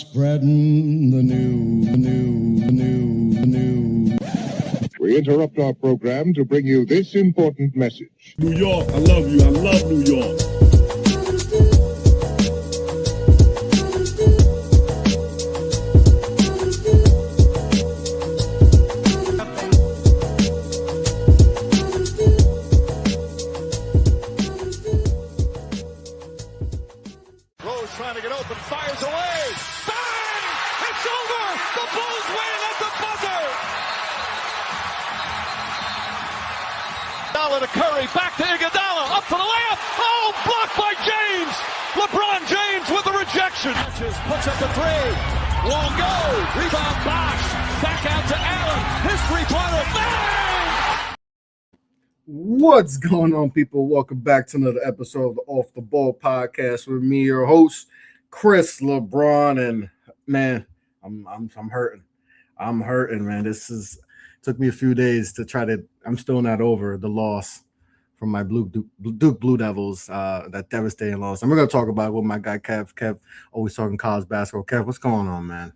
Spreading the news. We interrupt our program to bring you this important message. New York, I love you. I love New York. Rose trying to get open, fires away. Bang! It's over! The Bulls win at the buzzer! Iguodala to Curry, back to Iguodala, up for the layup. Oh, blocked by James! LeBron James with the rejection. Puts up the three. Won't go. Rebound Box. Back out to Allen. His three-pointer. Bang! What's going on, people? Welcome back to another episode of the Off the Ball podcast with me, your host, Chris LeBron. And man, I'm hurting. I'm hurting, man. Took me a few days to try to. I'm still not over the loss from my Duke Blue Devils. That devastating loss. And we're gonna talk about it with my guy Kev. Kev, always talking college basketball. Kev, what's going on, man?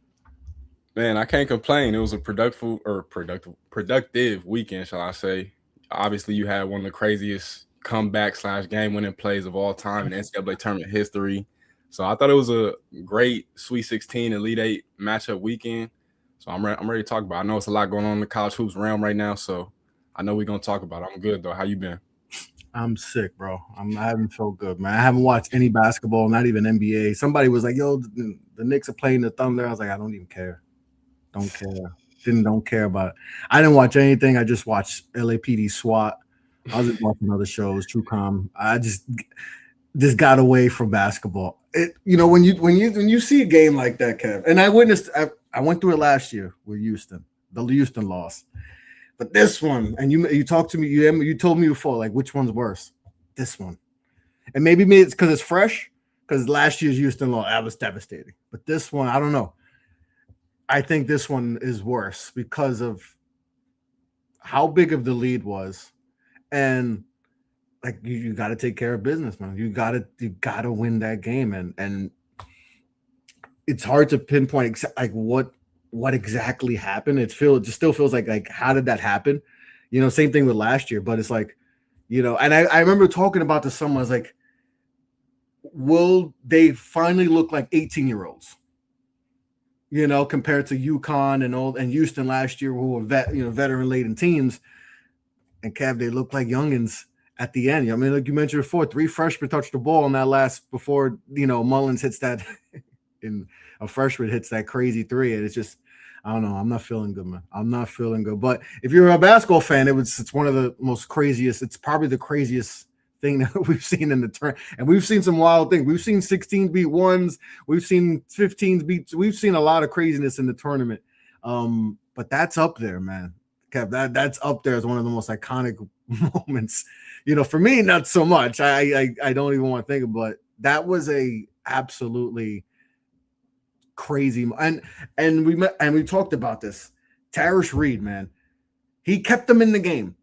Man, I can't complain. It was a productive weekend, shall I say. Obviously, you had one of the craziest comeback / game-winning plays of all time in NCAA tournament history. So I thought it was a great Sweet 16 Elite 8 matchup weekend. So I'm ready to talk about it. I know it's a lot going on in the college hoops realm right now, so I know we're going to talk about it. I'm good, though. How you been? I'm sick, bro. I haven't felt good, man. I haven't watched any basketball, not even NBA. Somebody was like, yo, the Knicks are playing the Thunder. I was like, I don't even care. Don't care. Don't care about it. I didn't watch anything. I just watched LAPD SWAT. I was just watching other shows, True Crime. I just got away from basketball. When you see a game like that, Kev, and I went through it last year with Houston, the Houston loss. But this one, and you talked to me, you told me before, like, which one's worse? This one. And maybe it's because it's fresh, because last year's Houston loss, that was devastating. But this one, I don't know. I think this one is worse because of how big of the lead was, and like you got to take care of business, man. You got to win that game, and it's hard to pinpoint what exactly happened. It just still feels like how did that happen? Same thing with last year, but it's like, and I remember talking about this. Someone was like, will they finally look like 18-year-olds? Compared to UConn and Houston last year, who were veteran-laden teams, and Kev, they look like youngins at the end. I mean, like you mentioned before, 3 freshmen touched the ball in that last before Mullins hits that, and a freshman hits that crazy 3, and it's just, I don't know. I'm not feeling good, man. I'm not feeling good. But if you're a basketball fan, it's one of the most craziest. It's probably the craziest thing that we've seen in the tournament, and we've seen some wild things. We've seen 16 beat 1s, we've seen 15s beat. We've seen a lot of craziness in the tournament. But that's up there, man. Kev, that's up there as one of the most iconic moments. For me, not so much. I don't even want to think about it. That was a absolutely crazy, and we talked about this. Tarish Reed, man, he kept them in the game.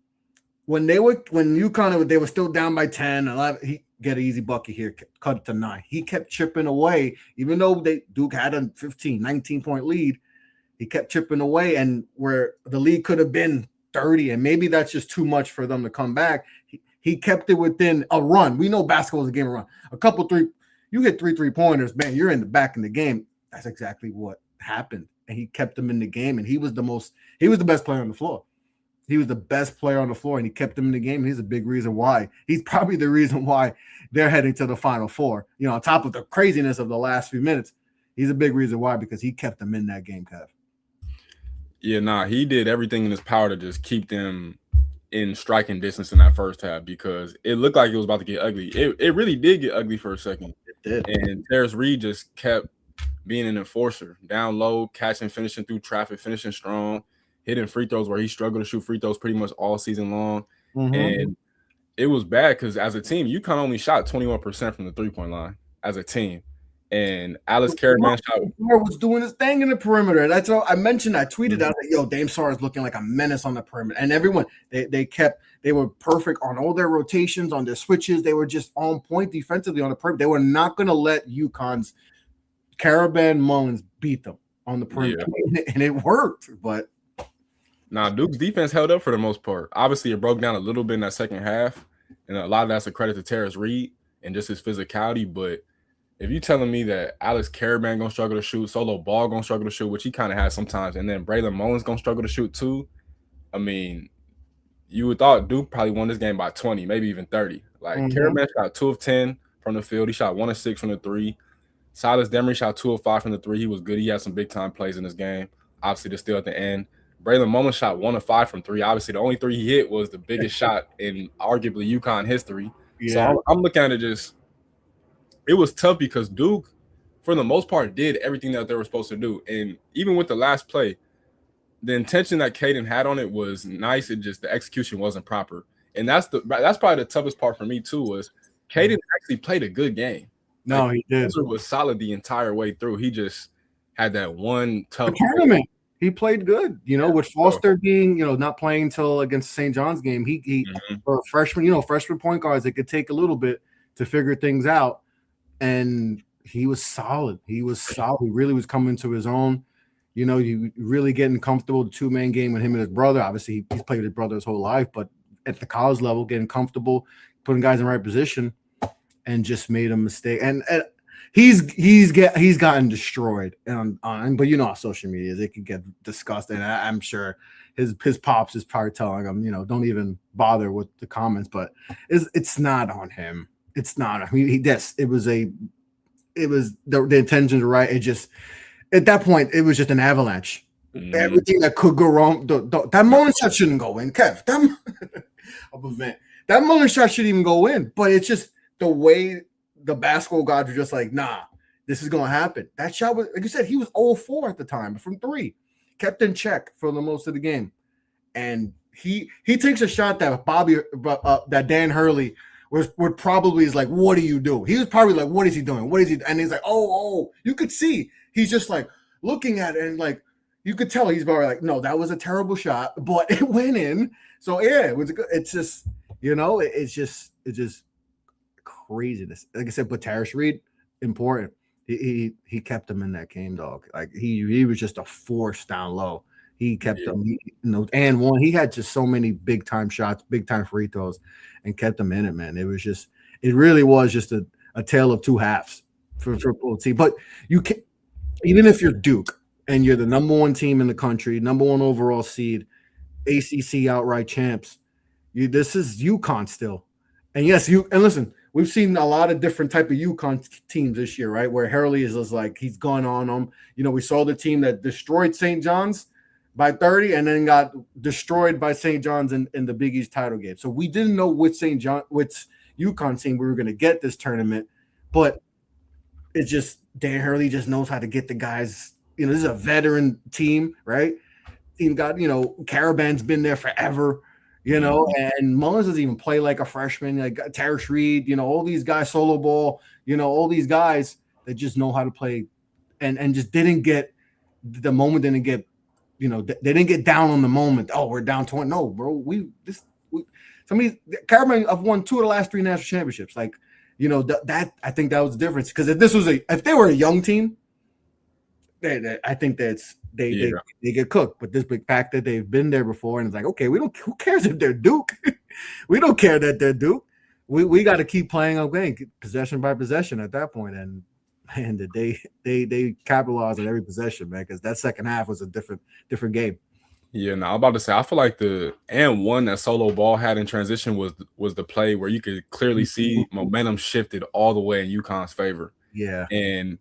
When UConn, they were still down by 10, 11, he get an easy bucket here, cut it to 9. He kept chipping away, even though Duke had a 19-point lead. He kept chipping away, and where the lead could have been 30, and maybe that's just too much for them to come back. He kept it within a run. We know basketball is a game of run. A couple you get 3 3-pointers, man, you're back in the game. That's exactly what happened, and he kept them in the game, and he was the best player on the floor. He was the best player on the floor, and he kept them in the game. He's a big reason why. He's probably the reason why they're heading to the Final Four. On top of the craziness of the last few minutes, he's a big reason why, because he kept them in that game, Kev. Yeah, he did everything in his power to just keep them in striking distance in that first half, because it looked like it was about to get ugly. It really did get ugly for a second. It did. And Tarish Reed just kept being an enforcer, down low, catching, finishing through traffic, finishing strong, hitting free throws where he struggled to shoot free throws pretty much all season long. Mm-hmm. And it was bad because as a team, UConn only shot 21% from the three-point line as a team. And Alex Carriman was doing his thing in the perimeter. That's all I mentioned. I tweeted out that Dame Sarr is looking like a menace on the perimeter. And everyone they were perfect on all their rotations, on their switches. They were just on point defensively on the perimeter. They were not going to let UConn's Carriman Mullins beat them on the perimeter, and it worked. But Duke's defense held up for the most part. Obviously, it broke down a little bit in that second half, and a lot of that's a credit to Terrence Reed and just his physicality. But if you're telling me that Alex Caravan gonna struggle to shoot, Solo Ball gonna struggle to shoot, which he kind of has sometimes, and then Braylon Mullins gonna struggle to shoot too, I mean, you would thought Duke probably won this game by 20, maybe even 30. Like Caravan shot 2 of 10 from the field. He shot 1 of 6 from the 3. Silas Demery shot 2 of 5 from the 3. He was good. He had some big time plays in this game. Obviously, they're still at the end. Braylon Mullins shot 1 of 5 from 3. Obviously, the only 3 he hit was the biggest shot in arguably UConn history. Yeah. So I'm looking at it just – it was tough because Duke, for the most part, did everything that they were supposed to do. And even with the last play, the intention that Caden had on it was nice. It just the execution wasn't proper. And that's probably the toughest part for me too was Caden actually played a good game. No, he did. Spencer was solid the entire way through. He just had that one tough tournament. He played good, with Foster being, not playing until against St. John's game. He for a freshman, freshman point guards, it could take a little bit to figure things out. And he was solid. He was solid. He really was coming to his own. You really getting comfortable. The 2-man game with him and his brother. Obviously, he's played with his brother his whole life, but at the college level, getting comfortable, putting guys in the right position, and just made a mistake. And he's gotten destroyed. But how social media is, it could get disgusting. I'm sure his pops is probably telling him, don't even bother with the comments. But it's not on him. It's not. It was the intentions were right. It just at that point it was just an avalanche. Everything that could go wrong. That Mullins shot shouldn't go in, Kev. That Mullins shot shouldn't even go in. But it's just the way the basketball gods were just like, nah, this is gonna happen. That shot was, like you said, he was 0-4 at the time from 3, kept in check for the most of the game, and he takes a shot that that Dan Hurley would probably is like, what do you do? He was probably like, what is he doing? What is he? And he's like, oh, you could see he's just like looking at it and like you could tell he's probably like, no, that was a terrible shot, but it went in. So yeah, it was good. It's just it's just craziness. Like I said, but Terrence Reed, important. He kept him in that game, dog. Like he was just a force down low. He kept them, and one. He had just so many big time shots, big time free throws, and kept them in it, man. It really was just a tale of two halves for both teams. But you can, even if you're Duke and you're the number 1 team in the country, number 1 overall seed, ACC outright champs, this is UConn still. And yes, listen, we've seen a lot of different type of UConn teams this year, right? Where Hurley is just like he's gone on them. We saw the team that destroyed St. John's by 30 and then got destroyed by St. John's in the Big East title game. So we didn't know which UConn team we were going to get this tournament, but it's just Dan Hurley just knows how to get the guys. This is a veteran team, right? Team got, Caravan's been there forever, and Mullins doesn't even play like a freshman, like Terrence Reed, all these guys, Solo Ball, all these guys that just know how to play and just didn't get the moment, didn't get, they didn't get down on the moment. Oh, we're down 20. No, bro. Caravan have won 2 of the last 3 national championships. Like, that I think that was the difference. Because if they were a young team, I think they get cooked. But this big fact that they've been there before, and it's like, okay, who cares if they're Duke? We don't care that they're Duke. We got to keep playing our game, possession by possession at that point. And man, they capitalized on every possession, man, because that second half was a different game. Yeah, I'm about to say, I feel like the one that Solo Ball had in transition was the play where you could clearly see momentum shifted all the way in UConn's favor. Yeah. And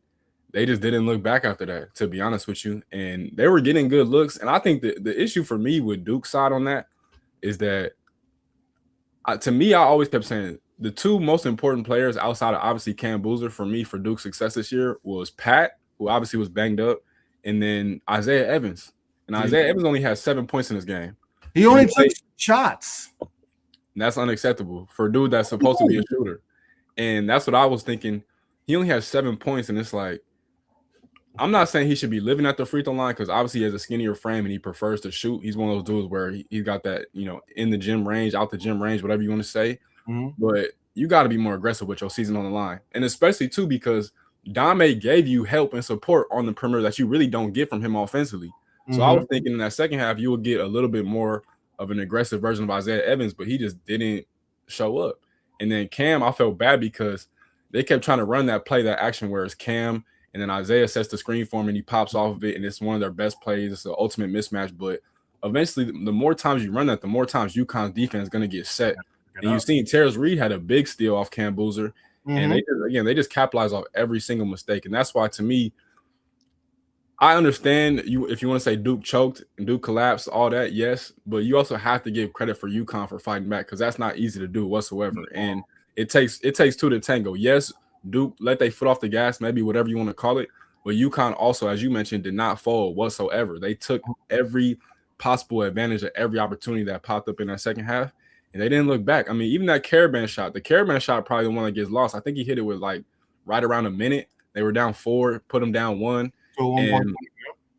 they just didn't look back after that, to be honest with you. And they were getting good looks. And I think the issue for me with Duke's side on that is that, to me, I always kept saying the 2 most important players outside of obviously Cam Boozer for me for Duke's success this year was Pat, who obviously was banged up, and then Isaiah Evans. And Isaiah Evans only has 7 points in this game. He only took shots. And that's unacceptable for a dude that's supposed to be a shooter. And that's what I was thinking. He only has 7 points, and it's like, I'm not saying he should be living at the free throw line because obviously he has a skinnier frame and he prefers to shoot. He's one of those dudes where he's got that, in the gym range, out the gym range, whatever you want to say. Mm-hmm. But you got to be more aggressive with your season on the line. And especially, too, because Dame gave you help and support on the perimeter that you really don't get from him offensively. So I was thinking in that second half, you would get a little bit more of an aggressive version of Isaiah Evans, but he just didn't show up. And then Cam, I felt bad because they kept trying to run that play, that action where it's Cam, and then Isaiah sets the screen for him and he pops off of it, and it's one of their best plays. It's the ultimate mismatch. But eventually, the more times you run that, the more times UConn's defense is going to get set. And you've seen Terrence Reed had a big steal off Cam Boozer. And they just capitalize off every single mistake. And that's why, to me, I understand you if you want to say Duke choked and Duke collapsed, all that, yes. But you also have to give credit for UConn for fighting back, because that's not easy to do whatsoever. And it takes two to tango. Yes, Duke let their foot off the gas, maybe whatever you want to call it. But UConn also, as you mentioned, did not fold whatsoever. They took every possible advantage of every opportunity that popped up in that second half, and they didn't look back. I mean, even that Caravan shot, probably the one that gets lost. I think he hit it with like right around a minute. They were down 4, put them down 1. And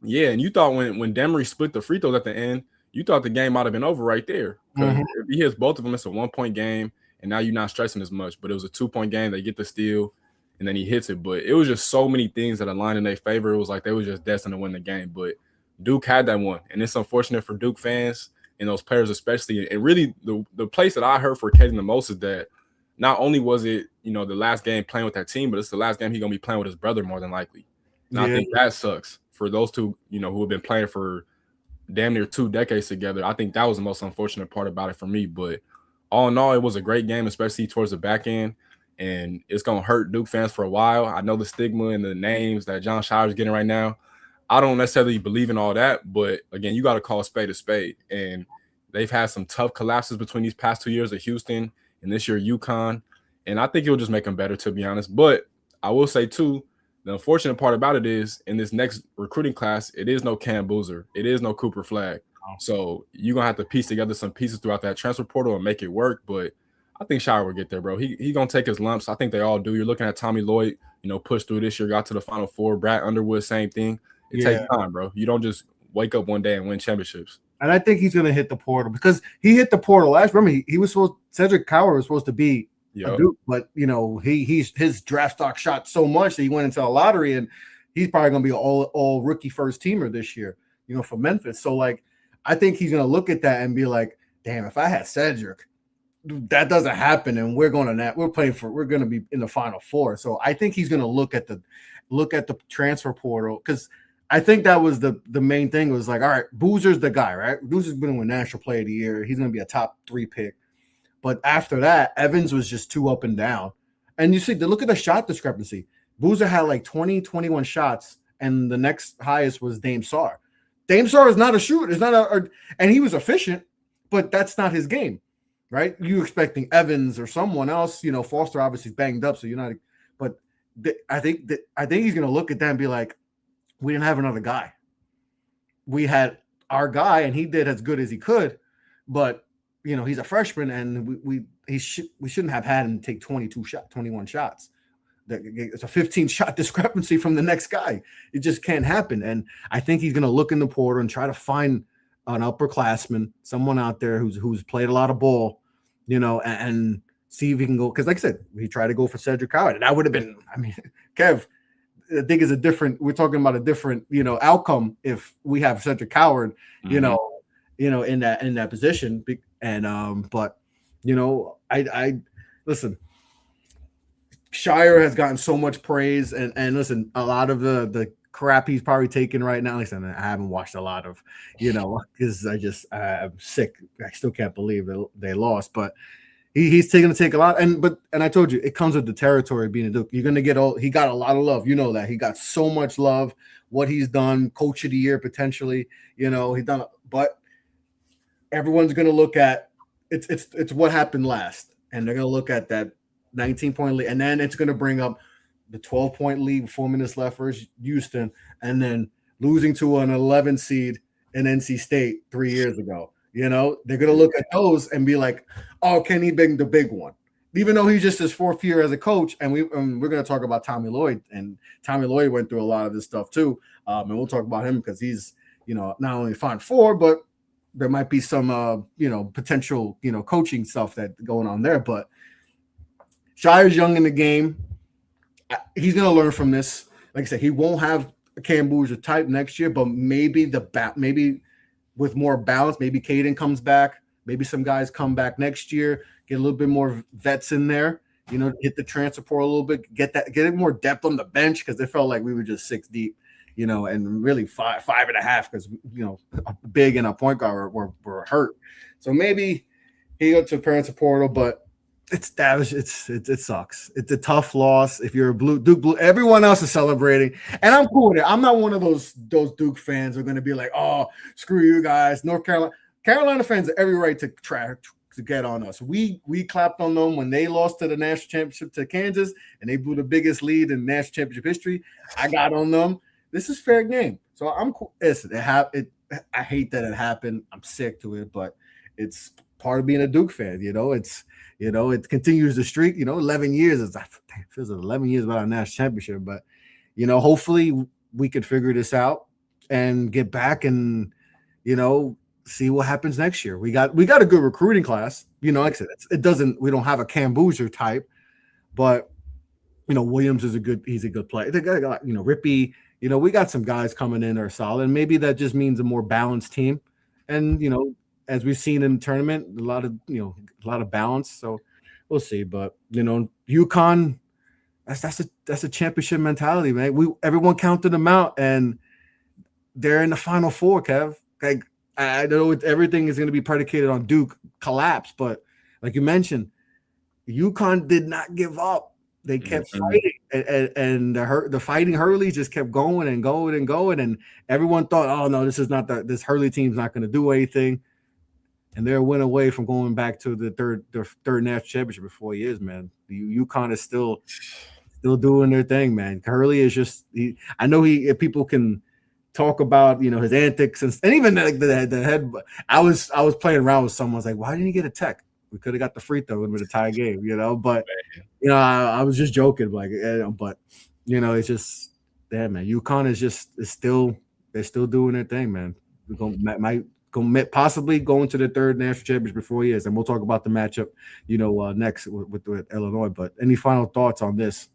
you thought when Demery split the free throws at the end, you thought the game might have been over right there. Because if he hits both of them, it's a 1-point game, and now you're not stressing as much. But it was a 2-point game. They get the steal, and then he hits it. But it was just so many things that aligned in their favor. It was like they were just destined to win the game. But Duke had that one, and it's unfortunate for Duke fans and those players especially. And really, the place that I heard for Kaden the most is that not only was it, the last game playing with that team, but it's the last game he's going to be playing with his brother more than likely. And I think that sucks for those two, who have been playing for damn near 2 decades together. I think that was the most unfortunate part about it for me. But all in all, it was a great game, especially towards the back end. And it's going to hurt Duke fans for a while. I know the stigma and the names that John Shire's getting right now. I don't necessarily believe in all that. But, again, you got to call a spade a spade. And they've had some tough collapses between these past 2 years at Houston and this year UConn. And I think it'll just make them better, to be honest. But I will say, too, the unfortunate part about it is in this next recruiting class, it is no Cam Boozer. It is no Cooper Flagg. So you're going to have to piece together some pieces throughout that transfer portal and make it work. But I think Shire will get there, bro. He going to take his lumps. I think they all do. You're looking at Tommy Lloyd, push through this year, got to the Final Four. Brad Underwood, same thing. It takes time, bro. You don't just wake up one day and win championships. And I think he's going to hit the portal because he hit the portal last. Remember, he was supposed – Cedric Coward was supposed to be a Duke, but his draft stock shot so much that he went into a lottery, and he's probably going to be all rookie first teamer this year, for Memphis. So like, I think he's going to look at that and be like, damn, if I had Cedric, that doesn't happen, and we're going to be in the Final Four. So I think he's going to look at the transfer portal, because I think that was the main thing. Was like, all right, Boozer's the guy, right? Boozer's going to win National Player of the Year. He's going to be a top 3 pick. But after that, Evans was just too up and down. And you see, look at the shot discrepancy. Boozer had like 20, 21 shots, and the next highest was Dame Sarr. Dame Sarr is not a shooter. And he was efficient, but that's not his game, right? You expecting Evans or someone else. Foster obviously banged up, so you're not. But I think he's going to look at that and be like, we didn't have another guy. We had our guy, and he did as good as he could, but he's a freshman, and we shouldn't have had him take 21 shots. It's a 15-shot discrepancy from the next guy. It just can't happen. And I think he's going to look in the portal and try to find an upperclassman, someone out there who's played a lot of ball, and see if he can go. Because like I said, he tried to go for Cedric Howard, and that would have been. I mean, Kev, I think is a different. We're talking about a different, outcome if we have Cedric Howard, in that position. And but I listen. Shire has gotten so much praise, and listen, a lot of the crap he's probably taking right now. Listen, I haven't watched a lot of, because I'm sick. I still can't believe they lost, but he's going to take a lot. And I told you, it comes with the territory of being a Duke. You're going to get he got a lot of love. That he got so much love. What he's done, Coach of the Year potentially. He's done, but everyone's going to look at it's what happened last, and they're going to look at that 19-point lead, and then it's going to bring up the 12-point lead with 4 minutes left versus Houston, and then losing to an 11 seed in NC State 3 years ago. They're going to look at those and be like, "Oh, can he bring the big one?" Even though he's just his 4th year as a coach, and we're going to talk about Tommy Lloyd, and Tommy Lloyd went through a lot of this stuff too, and we'll talk about him because he's not only Final Four, but there might be some potential coaching stuff that going on there, but. Shire's young in the game. he's going to learn from this. Like I said, he won't have a Cam Boozer type next year, but maybe maybe with more balance, maybe Caden comes back. Maybe some guys come back next year, get a little bit more vets in there, hit the transfer portal a little bit, get more depth on the bench, because it felt like we were just 6 deep, and really five and a half, because, Big and a point guard were hurt. So maybe he got to transfer portal, but it sucks. It's a tough loss. If you're a Duke, everyone else is celebrating, and I'm cool with it. I'm not one of those Duke fans who are going to be like, oh, screw you guys. Carolina fans have every right to get on us. We clapped on them when they lost to the national championship to Kansas, and they blew the biggest lead in national championship history. I got on them. This is fair game. So I'm cool. Listen, I hate that it happened. I'm sick to it, but it's part of being a Duke fan. It continues the streak. 11 years. It feels like 11 years without a national championship. But hopefully we could figure this out and get back and see what happens next year. We got a good recruiting class. Like I said, we don't have a Cam Boozer type, but Williams is he's a good player. They got Rippey. We got some guys coming in that are solid. And maybe that just means a more balanced team. And as we've seen in the tournament, a lot of balance. So we'll see. But UConn, that's a championship mentality, man. Everyone counted them out, and they're in the Final Four, Kev. Like, I know everything is going to be predicated on Duke collapse, but like you mentioned, UConn did not give up. They kept fighting, and the fighting Hurley just kept going and going and going, and everyone thought, oh no, this Hurley team's not going to do anything. And they're a win away from going back to the third national championship in 4 years, man. The UConn is still doing their thing, man. Hurley is just I know people can talk about his antics and even the head. I was playing around with someone. I was like, why didn't he get a tech? We could have got the free throw and with a tie game, But I was just joking, like, but it's just man. UConn they're still doing their thing, man. We're might possibly go into the third national championship for 4 years, and we'll talk about the matchup, next with Illinois. But any final thoughts on this?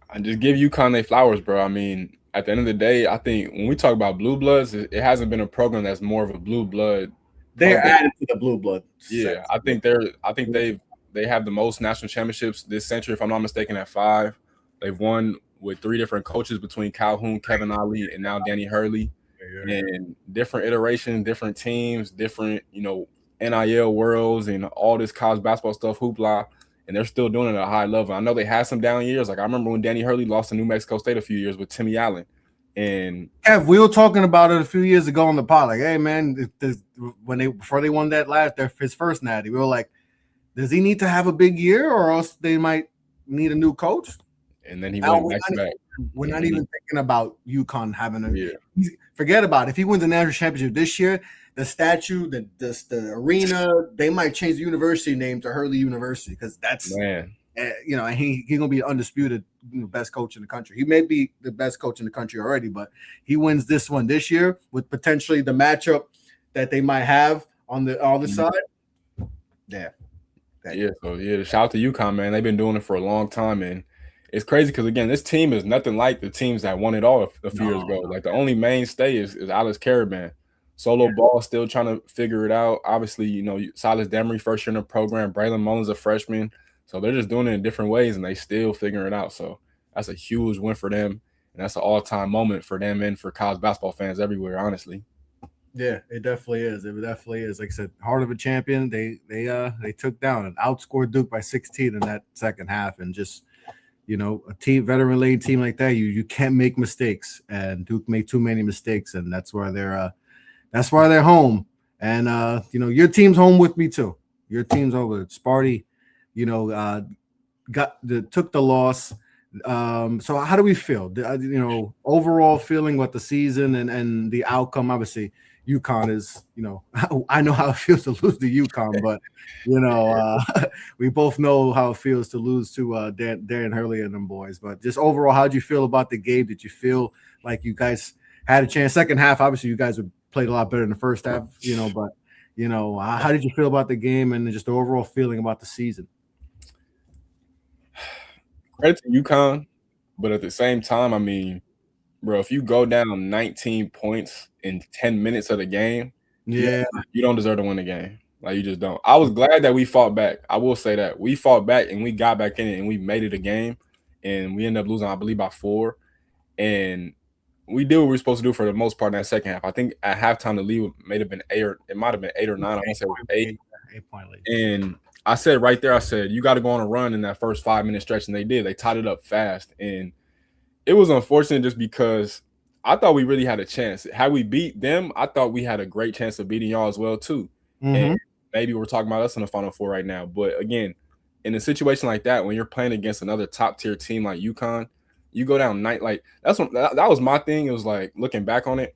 I just give UConn their flowers, bro. I mean, at the end of the day, I think when we talk about blue bloods, it hasn't been a program that's more of a blue blood. They're added to the blue blood. Yeah, I think they have the most national championships this century, if I'm not mistaken, at 5. They've won with 3 different coaches between Calhoun, Kevin Ollie, and now Danny Hurley. And different iterations, different teams, different, NIL worlds and all this college basketball stuff, hoopla, and they're still doing it at a high level. I know they had some down years. Like I remember when Danny Hurley lost to New Mexico State a few years with Timmy Allen. And Kev, we were talking about it a few years ago on the pod. Like, hey man, before they won his first natty, we were like, does he need to have a big year or else they might need a new coach? And then he went back. We're not even thinking about UConn having a year. Forget about it. If he wins the national championship this year, the statue, the arena, they might change the university name to Hurley University because that's and he's gonna be undisputed best coach in the country. He may be the best coach in the country already, but he wins this one this year with potentially the matchup that they might have on the other side. Yeah. So shout out to UConn, man. They've been doing it for a long time, and it's crazy because again, this team is nothing like the teams that won it all a few years ago. Like the only mainstay is Alex Caravan. Solo ball still trying to figure it out. Obviously, Silas Demery first year in the program. Braylon Mullins a freshman. So they're just doing it in different ways, and they still figuring it out. So that's a huge win for them, and that's an all-time moment for them and for college basketball fans everywhere, honestly. Yeah, it definitely is. It definitely is. Like I said, heart of a champion. They took down and outscored Duke by 16 in that second half, and just a veteran-laden team like that, you can't make mistakes, and Duke made too many mistakes, and that's why they're home. And your team's home with me too. Your team's over. Sparty, took the loss. So how do we feel? Overall feeling what the season and the outcome. Obviously, UConn is, I know how it feels to lose to UConn, but we both know how it feels to lose to Darren Hurley and them boys. But just overall, how did you feel about the game? Did you feel like you guys had a chance? Second half, obviously, you guys played a lot better in the first half, but how did you feel about the game and just the overall feeling about the season? credit to UConn, but at the same time, I mean, bro, if you go down 19 points in 10 minutes of the game, Yeah. you don't deserve to win the game. Like, you just don't. I was glad that we fought back. I will say that. We fought back and we got back in it and we made it a game. And we ended up losing, I believe, by 4. And we did what we were supposed to do for the most part in that second half. I think at halftime the lead might have been 8 or 9. I want to say it was 8. 8-point lead. And I said right there, I said, you got to go on a run in that first 5-minute stretch. And they did. They tied it up fast. And it was unfortunate just because I thought we really had a chance. Had we beat them, I thought we had a great chance of beating y'all as well, too. And maybe we're talking about us in the Final Four right now. But again, in a situation like that, when you're playing against another top-tier team like UConn, you go down night. Like, that was my thing. It was like, looking back on it,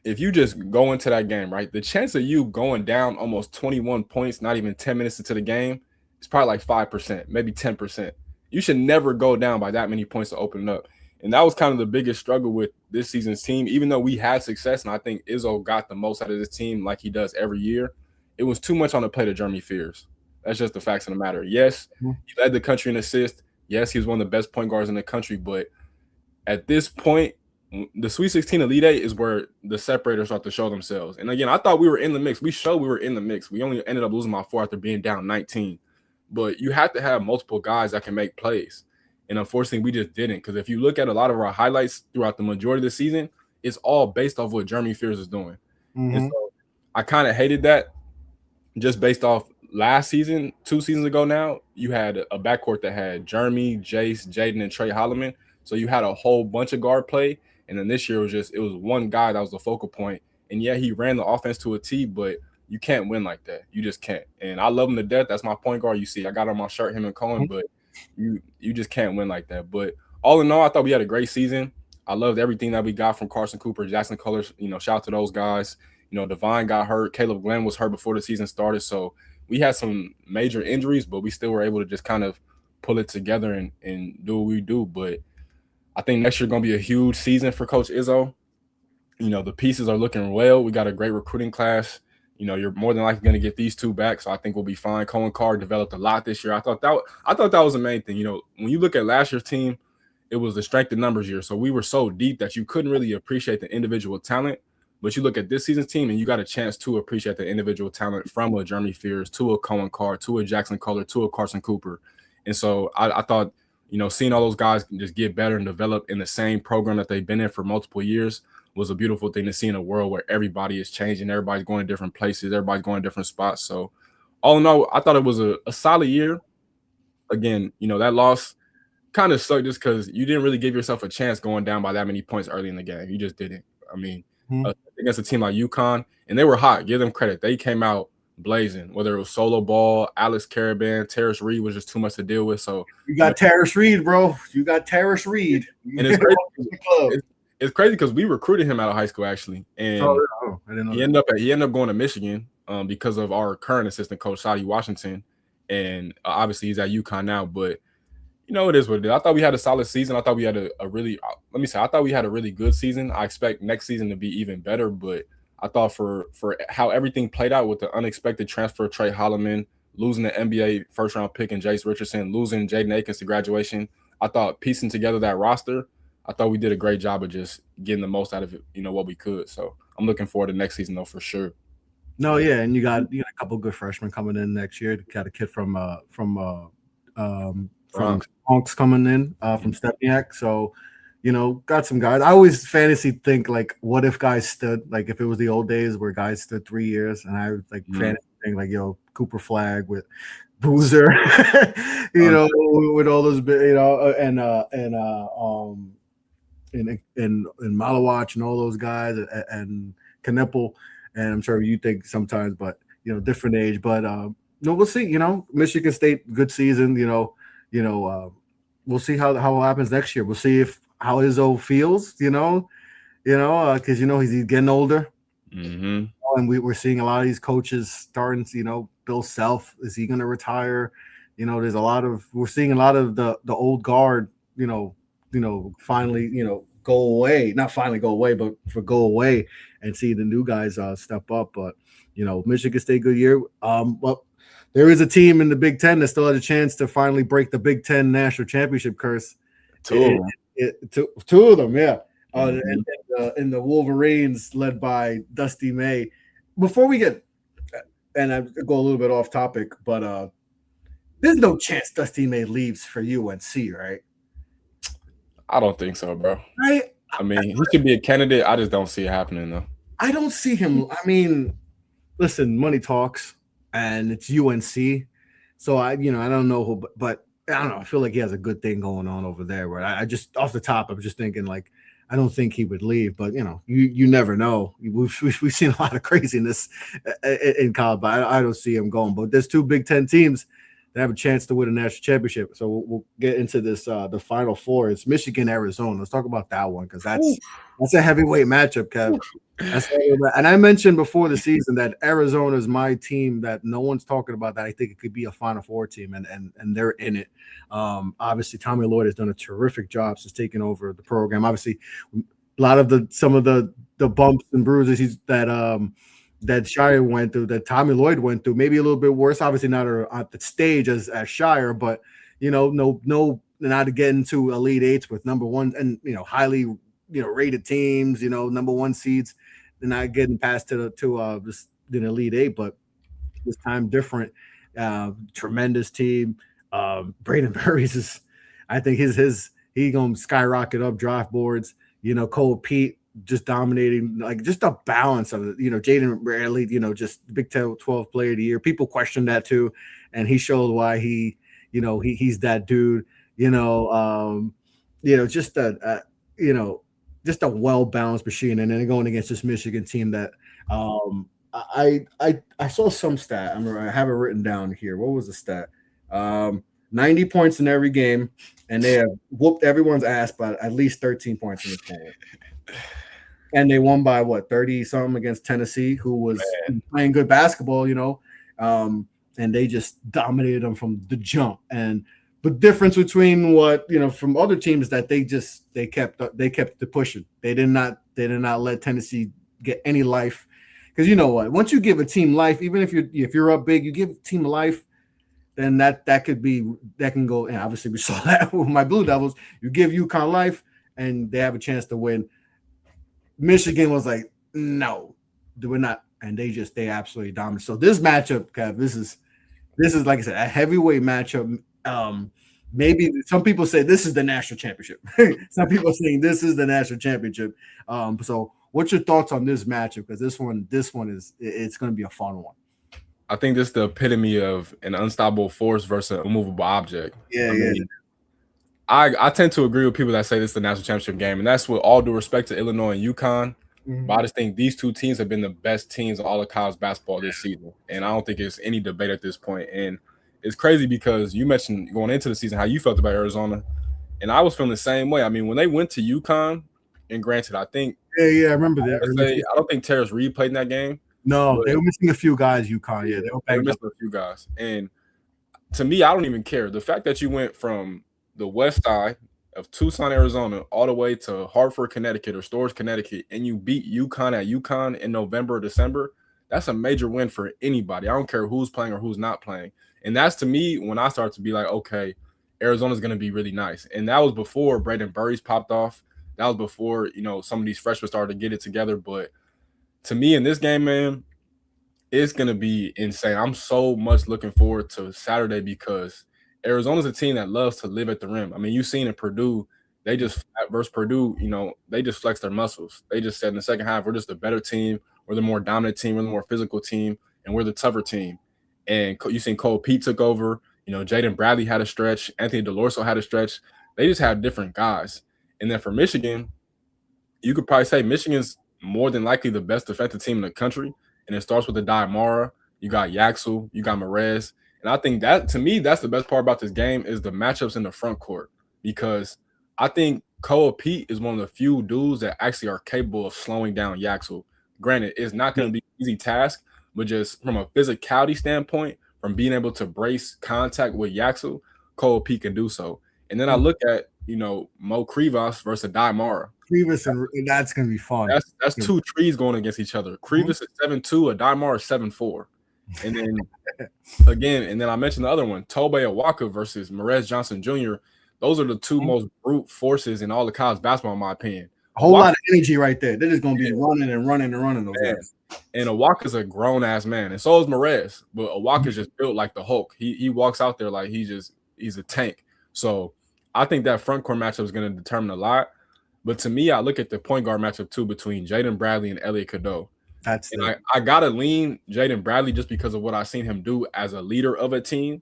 if you just go into that game, right, the chance of you going down almost 21 points, not even 10 minutes into the game, is probably like 5%, maybe 10%. You should never go down by that many points to open it up. And that was kind of the biggest struggle with this season's team. Even though we had success, and I think Izzo got the most out of this team like he does every year, it was too much on the plate of Jeremy Fears. That's just the facts of the matter. Yes, he led the country in assists. Yes, he was one of the best point guards in the country. But at this point, the Sweet 16 Elite 8 is where the separators start to show themselves. And again, I thought we were in the mix. We showed we were in the mix. We only ended up losing by 4 after being down 19. But you have to have multiple guys that can make plays. And unfortunately, we just didn't. Because if you look at a lot of our highlights throughout the majority of the season, it's all based off what Jeremy Fears is doing. And so I kind of hated that just based off last season, 2 seasons ago now, you had a backcourt that had Jeremy, Jace, Jaden, and Trey Holloman. So you had a whole bunch of guard play. And then this year it was one guy that was the focal point. And yeah, he ran the offense to a T, but you can't win like that. You just can't. And I love him to death. That's my point guard. You see, I got on my shirt, him and Cohen, but you just can't win like that. But all in all, I thought we had a great season. I loved everything that we got from Carson Cooper, Jackson Colors. Shout out to those guys. Devine got hurt. Caleb Glenn was hurt before the season started. So we had some major injuries, but we still were able to just kind of pull it together and do what we do. But I think next year going to be a huge season for Coach Izzo. The pieces are looking well. We got a great recruiting class. You're more than likely going to get these 2 back, so I think we'll be fine. Cohen Carr developed a lot this year. I thought that was the main thing. When you look at last year's team, it was the strength in numbers year. So we were so deep that you couldn't really appreciate the individual talent. But you look at this season's team, and you got a chance to appreciate the individual talent from a Jeremy Fears to a Cohen Carr to a Jackson Color to a Carson Cooper. And so I thought, seeing all those guys just get better and develop in the same program that they've been in for multiple years was a beautiful thing to see in a world where everybody is changing. Everybody's going to different places. Everybody's going to different spots. So all in all, I thought it was a solid year. Again, that loss kind of sucked just because you didn't really give yourself a chance going down by that many points early in the game. You just didn't. I mean, against a team like UConn, and they were hot. Give them credit. They came out blazing, whether it was Solo Ball, Alex Caravan, Terrace Reed was just too much to deal with. So you got Terrace Reed, bro. You got Terrace Reed. And it's crazy. It's crazy because we recruited him out of high school, actually. And I didn't know he ended up going to Michigan because of our current assistant coach, Sadie Washington. And obviously he's at UConn now, but it is what it is. I thought we had a solid season. I thought we had I thought we had a really good season. I expect next season to be even better, but I thought for how everything played out with the unexpected transfer of Trey Holloman, losing the NBA first-round pick and Jace Richardson, losing Jaden Akins to graduation, I thought piecing together that roster, I thought we did a great job of just getting the most out of it, what we could. So I'm looking forward to next season, though, for sure. No, yeah, and you got a couple good freshmen coming in next year. You got a kid from Honks coming in from Stepniak. So, got some guys. I always fantasy think like, what if guys stood, like if it was the old days where guys stood 3 years, and I would like fantasy think like, Cooper Flag with Boozer, with all those, and Malawach and all those guys and Knipple, and I'm sure you think sometimes, but different age. But we'll see. Michigan State, good season. We'll see how it happens next year. We'll see how Izzo feels. Because he's getting older, and we're seeing a lot of these coaches starting. Bill Self, is he going to retire? There's we're seeing a lot of the old guard. Finally, go away. Not finally go away, but go away and see the new guys step up. But Michigan State, good year. Well, there is a team in the Big Ten that still had a chance to finally break the Big Ten national championship curse. Two of them, yeah. In the Wolverines, led by Dusty May. Before we get, and I go a little bit off topic, but there's no chance Dusty May leaves for UNC, right? I don't think so, bro. Right? I mean, he could be a candidate. I just don't see it happening, though. I don't see him. I mean, listen, money talks, and it's UNC. So I don't know who, but I don't know. I feel like he has a good thing going on over there. Where I just off the top, I'm just thinking like I don't think he would leave, but you never know. We've seen a lot of craziness in college, but I don't see him going. But there's two Big Ten teams that have a chance to win a national championship. So we'll get into this. The Final Four. It's Michigan, Arizona. Let's talk about that one because that's a heavyweight matchup, Kev. And I mentioned before the season that Arizona is my team that no one's talking about. That I think it could be a Final Four team, and they're in it. Obviously, Tommy Lloyd has done a terrific job since taking over the program. Obviously, a lot of some of the bumps and bruises that Shire went through, that Tommy Lloyd went through, maybe a little bit worse. Obviously, not at the stage as Shire, but not to get into Elite Eights with number one and highly rated teams, number one seeds. They're not getting past to the Elite Eight, but this time different. Tremendous team. Braden Burries I think he gonna skyrocket up draft boards. Cole Pete just dominating, like just a balance of it. Jaden Bradley, just Big 12 player of the year. People question that too, and he showed why he's that dude. Just a well-balanced machine. And then going against this Michigan team that I saw some stat. I have it written down here. What was the stat? 90 points in every game, and they have whooped everyone's ass by at least 13 points in this game. And they won by 30-something against Tennessee, who was playing good basketball, and they just dominated them from the jump. And the difference between from other teams that they kept the pushing. They did not let Tennessee get any life, because once you give a team life, even if you're up big, you give a team life, then that can go. And obviously we saw that with my Blue Devils. You give UConn life, and they have a chance to win. Michigan was like, no, we're not, and they absolutely dominated. So this matchup, Kev, this is like I said, a heavyweight matchup. Maybe some people say this is the national championship. Some people are saying this is the national championship. So what's your thoughts on this matchup? Because this one it's going to be a fun one. I think this is the epitome of an unstoppable force versus an immovable object. I tend to agree with people that say this is the national championship game, and that's with all due respect to Illinois and UConn. Mm-hmm. But I just think these two teams have been the best teams of all of college basketball this season, and I don't think it's any debate at this point. And it's crazy because you mentioned going into the season how you felt about Arizona, and I was feeling the same way. I mean, when they went to UConn, and granted, I think I remember that. I don't think Terrence Reed played in that game. No, they were missing a few guys. UConn, they were missing a few guys, and to me, I don't even care. The fact that you went from the west side of Tucson, Arizona, all the way to Hartford, Connecticut, or Storrs, Connecticut, and you beat UConn at UConn in November or December, that's a major win for anybody. I don't care who's playing or who's not playing. And that's, to me, when I start to be like, okay, Arizona's going to be really nice. And that was before Braden Burries popped off. That was before, some of these freshmen started to get it together. But to me, in this game, man, it's going to be insane. I'm so much looking forward to Saturday because Arizona's a team that loves to live at the rim. I mean, you've seen in Purdue, they just versus Purdue, they just flex their muscles. They just said in the second half, we're just a better team, we're the more dominant team, we're the more physical team, and we're the tougher team. And you've seen Cole Pete took over. Jaden Bradley had a stretch. Anthony DeLorso had a stretch. They just have different guys. And then for Michigan, you could probably say Michigan's more than likely the best defensive team in the country. And it starts with the Diamara. You got Yaxel. You got Merez. And I think that, to me, that's the best part about this game is the matchups in the front court, because I think Cole Pete is one of the few dudes that actually are capable of slowing down Yaxel. Granted, it's not going to be an easy task, but just from a physicality standpoint, from being able to brace contact with Yaxel, Cole Pete can do so. And then I look at, Mo Krivas versus Diamara. Krivas, and that's going to be fun. That's two trees going against each other. Krivas is 7'2", a Diamara is 7'4". And then again, and then I mentioned the other one, Tobe Awaka versus Marez Johnson Jr. Those are the two most brute forces in all of college basketball, in my opinion. A whole lot of energy right there. They're just going to be running and running and running those guys. And Awaka's a grown-ass man, and so is Marez. But Awaka's just built like the Hulk. He walks out there like he's a tank. So I think that front court matchup is going to determine a lot. But to me, I look at the point guard matchup too between Jaden Bradley and Elliot Cadeau. I gotta lean Jaden Bradley just because of what I've seen him do as a leader of a team.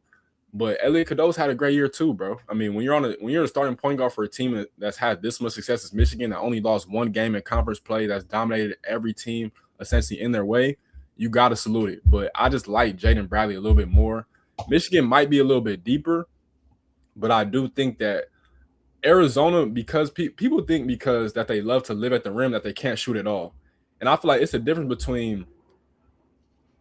But Elliot Cadeau's had a great year too, bro. I mean, when you're a starting point guard for a team that's had this much success as Michigan, that only lost one game in conference play, that's dominated every team essentially in their way, you gotta salute it. But I just like Jaden Bradley a little bit more. Michigan might be a little bit deeper, but I do think that Arizona, because people think because that they love to live at the rim that they can't shoot at all. And I feel like it's a difference between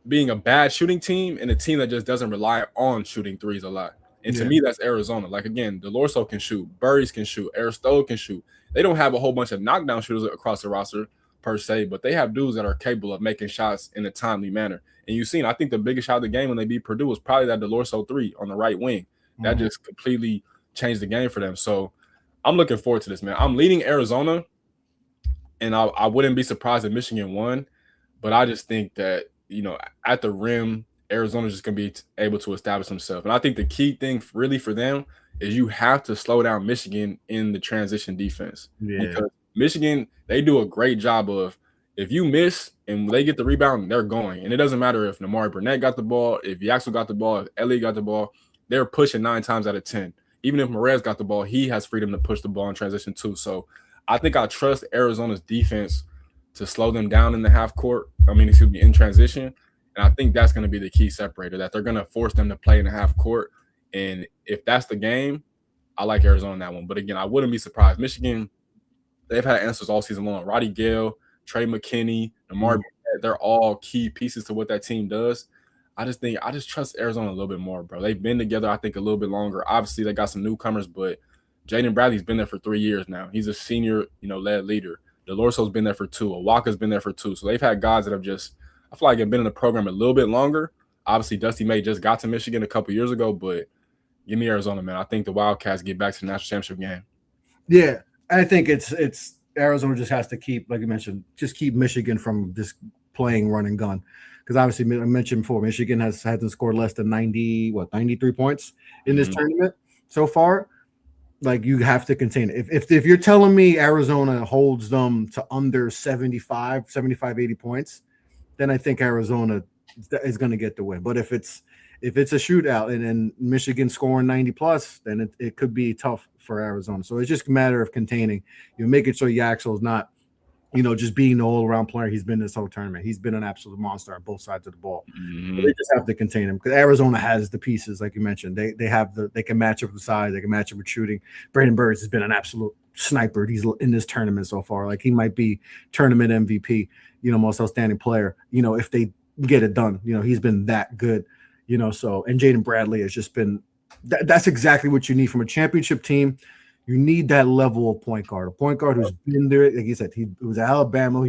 being a bad shooting team and a team that just doesn't rely on shooting threes a lot. And to me, that's Arizona. Like, again, DeLorso can shoot. Burries can shoot. Aristotle can shoot. They don't have a whole bunch of knockdown shooters across the roster per se, but they have dudes that are capable of making shots in a timely manner. And you've seen, I think the biggest shot of the game when they beat Purdue was probably that DeLorso 3 on the right wing. That just completely changed the game for them. So I'm looking forward to this, man. I'm leading Arizona, and I wouldn't be surprised if Michigan won, but I just think that, you know, at the rim, Arizona's just going to be able to establish themselves. And I think the key thing really for them is you have to slow down Michigan in the transition defense. Yeah. Because Michigan, they do a great job of, if you miss and they get the rebound, they're going. And it doesn't matter if Namari Burnett got the ball, if Yaxel got the ball, if Elliott got the ball, they're pushing 9 times out of 10. Even if Marez got the ball, he has freedom to push the ball in transition too. So I think I trust Arizona's defense to slow them down in the half court. In transition. And I think that's going to be the key separator, that they're going to force them to play in the half court. And if that's the game, I like Arizona in that one. But again, I wouldn't be surprised. Michigan, they've had answers all season long. Roddy Gale, Trey McKinney, Namari, they're all key pieces to what that team does. I just trust Arizona a little bit more, bro. They've been together, I think, a little bit longer. Obviously, they got some newcomers, but Jaden Bradley's been there for 3 years now. He's a senior, led leader. DeLorso's been there for 2. Awaka's been there for 2. So they've had guys that have just, I feel like, have been in the program a little bit longer. Obviously, Dusty May just got to Michigan a couple years ago, but give me Arizona, man. I think the Wildcats get back to the national championship game. Yeah, I think it's Arizona just has to keep, like you mentioned, just keep Michigan from just playing run and gun. Because obviously, I mentioned before, Michigan hasn't scored less than 93 points in this tournament so far. Like, you have to contain it. If you're telling me Arizona holds them to under 75, 80 points, then I think Arizona is going to get the win. But if it's a shootout and Michigan scoring 90 plus, then it could be tough for Arizona. So it's just a matter of containing, making sure Yaxel is not, just being the all-around player he's been this whole tournament. He's been an absolute monster on both sides of the ball. But they just have to contain him because Arizona has the pieces, like you mentioned. They can match up with size, they can match up with shooting. Brandon Burris has been an absolute sniper. He's in this tournament so far. Like, he might be tournament MVP, most outstanding player. If they get it done, he's been that good. So, and Jaden Bradley has just been that's exactly what you need from a championship team. You need that level of point guard, a point guard who's been there. Like you said, he was at Alabama.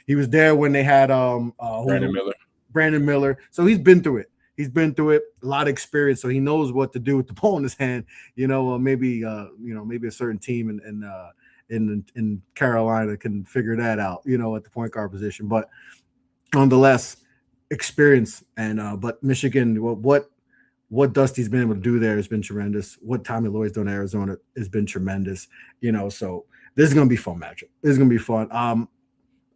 He was there when they had Brandon Miller. So he's been through it. A lot of experience. So he knows what to do with the ball in his hand. Maybe a certain team in Carolina can figure that out. At the point guard position. But nonetheless, experience but Michigan, what Dusty's been able to do there has been tremendous. What Tommy Lloyd's done in Arizona has been tremendous. So this is gonna be a fun matchup. This is gonna be fun. I'm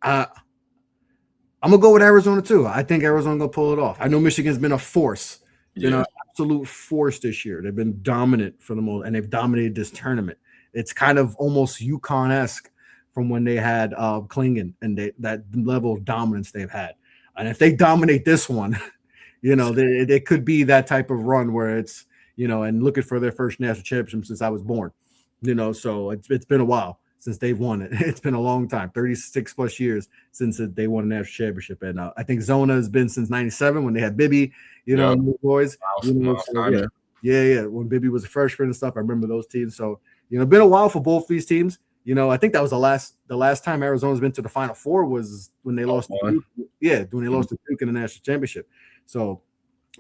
gonna go with Arizona too. I think Arizona gonna pull it off. I know Michigan's been a force, absolute force this year. They've been dominant for the most, and they've dominated this tournament. It's kind of almost UConn-esque from when they had Klingon and that level of dominance they've had. And if they dominate this one, they could be that type of run where it's, and looking for their first national championship since I was born, so it's been a while since they've won it. It's been a long time, 36 plus years since they won a national championship. And I think Zona has been since 97 when they had Bibby, the boys. When Bibby was a freshman and stuff. I remember those teams. So, been a while for both these teams. I think that was the last time Arizona's been to the Final Four was when they lost to Duke. Yeah, when they lost to Duke in the national championship. So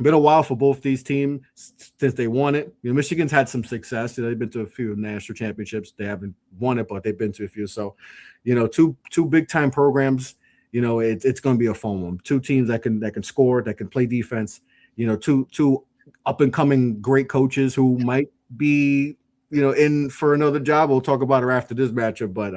been a while for both these teams since they won it. Michigan's had some success. They've been to a few national championships. They haven't won it, but they've been to a few. So, two big time programs. It's going to be a fun one. Two teams that can score, that can play defense. Two up and coming great coaches who might be in for another job. We'll talk about her after this matchup, but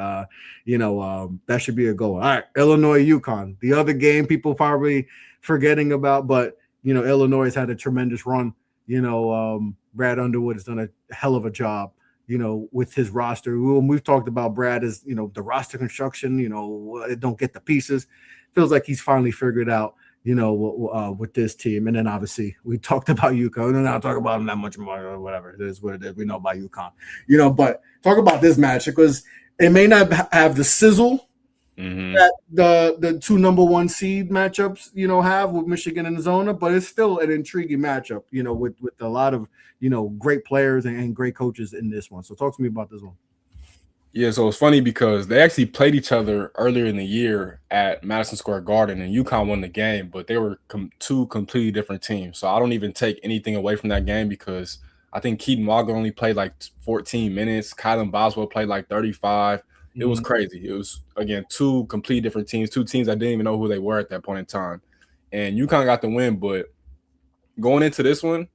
that should be a goal. All right, Illinois UConn. The other game people probably forgetting about, but Illinois has had a tremendous run. Brad Underwood has done a hell of a job, with his roster. We've talked about Brad as, the roster construction, don't get the pieces. Feels like he's finally figured out, with this team. And then obviously we talked about UConn. And I'll talk about them that much more or whatever. It is what it is. We know about UConn, but talk about this match because it may not have the sizzle that the two number one seed matchups, have with Michigan and Arizona, but it's still an intriguing matchup, with a lot of, great players and great coaches in this one. So talk to me about this one. Yeah, so it's funny because they actually played each other earlier in the year at Madison Square Garden, and UConn won the game, but they were two completely different teams. So I don't even take anything away from that game because I think Keaton Wagler only played like 14 minutes. Kylan Boswell played like 35. It was crazy. It was, again, two completely different teams, two teams I didn't even know who they were at that point in time. And UConn got the win, but going into this one,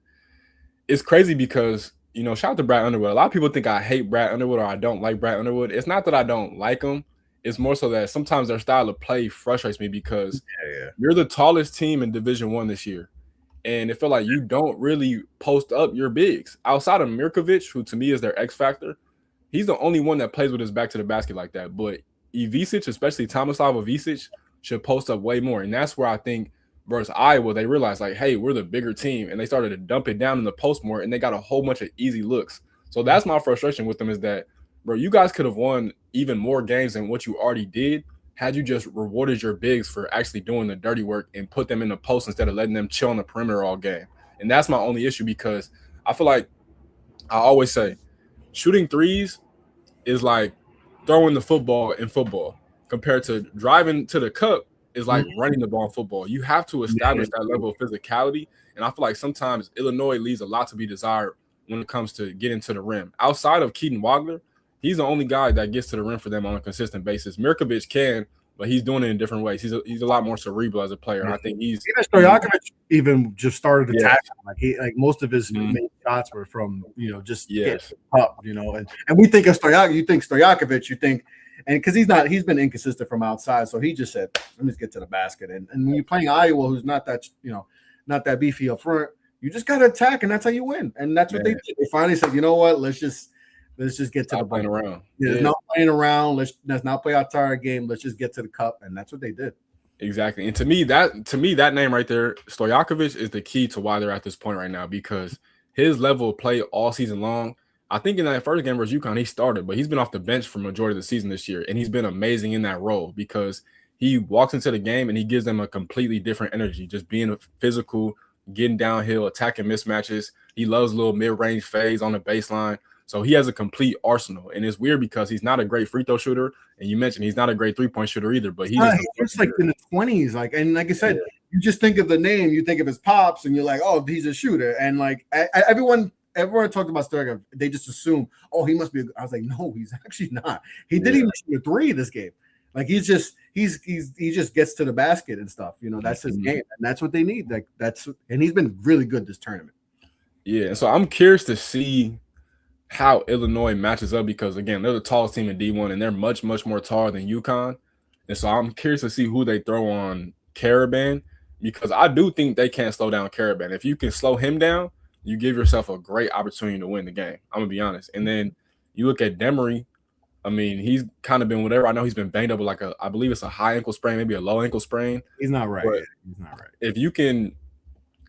it's crazy because, shout out to Brad Underwood. A lot of people think I hate Brad Underwood or I don't like Brad Underwood. It's not that I don't like him. It's more so that sometimes their style of play frustrates me because you're the tallest team in Division I this year. And it felt like you don't really post up your bigs. Outside of Mirkovic, who to me is their X factor, he's the only one that plays with his back to the basket like that. But Ivisic, especially Tomislav Ivisic, should post up way more. And that's where I think versus Iowa, they realized, like, hey, we're the bigger team. And they started to dump it down in the post more, and they got a whole bunch of easy looks. So that's my frustration with them is that, bro, you guys could have won even more games than what you already did had you just rewarded your bigs for actually doing the dirty work and put them in the post instead of letting them chill on the perimeter all game. And that's my only issue because I feel like I always say shooting threes is like throwing the football in football compared to driving to the cup is like running the ball in football. You have to establish that level of physicality. And I feel like sometimes Illinois leaves a lot to be desired when it comes to getting to the rim. Outside of Keaton Wagler, he's the only guy that gets to the rim for them on a consistent basis. Mirkovic can, but he's doing it in different ways. He's a lot more cerebral as a player. I think he's Stojakovic even just started to tackle. Like most of his main shots were from just get up, and we think of Stojakovic. You think Stojakovic, and because he's been inconsistent from outside, so he just said, "Let me just get to the basket." And when you're playing Iowa, who's not that beefy up front, you just got to attack, and that's how you win. And that's what they did. They finally said, "You know what? Let's just get to the playing around. There's no playing around. Let's not play our entire game. Let's just get to the cup." And that's what they did. Exactly. And to me, that name right there, Stojakovic, is the key to why they're at this point right now because his level of play all season long. I think in that first game versus UConn, he started, but he's been off the bench for majority of the season this year, and he's been amazing in that role because he walks into the game and he gives them a completely different energy, just being physical, getting downhill, attacking mismatches. He loves a little mid-range fades on the baseline. So he has a complete arsenal, and it's weird because he's not a great free throw shooter, and you mentioned he's not a great three-point shooter either. But he's like in the 20s, and like I said, you just think of the name, you think of his pops, and you're like, oh, he's a shooter, and like everyone talked about Stojakovic, they just assume, oh, he must be. I was like, no, he's actually not. He didn't even shoot a three this game. Like he just gets to the basket and stuff. That's his game, and that's what they need. Like and he's been really good this tournament. Yeah, so I'm curious to see how Illinois matches up because, again, they're the tallest team in D1 and they're much, much more taller than UConn. And so I'm curious to see who they throw on Caravan because I do think they can't slow down Caravan. If you can slow him down, you give yourself a great opportunity to win the game. I'm going to be honest. And then you look at Demery. I mean, he's kind of been whatever. I know he's been banged up with I believe it's a high ankle sprain, maybe a low ankle sprain. He's not right. He's not right. If you can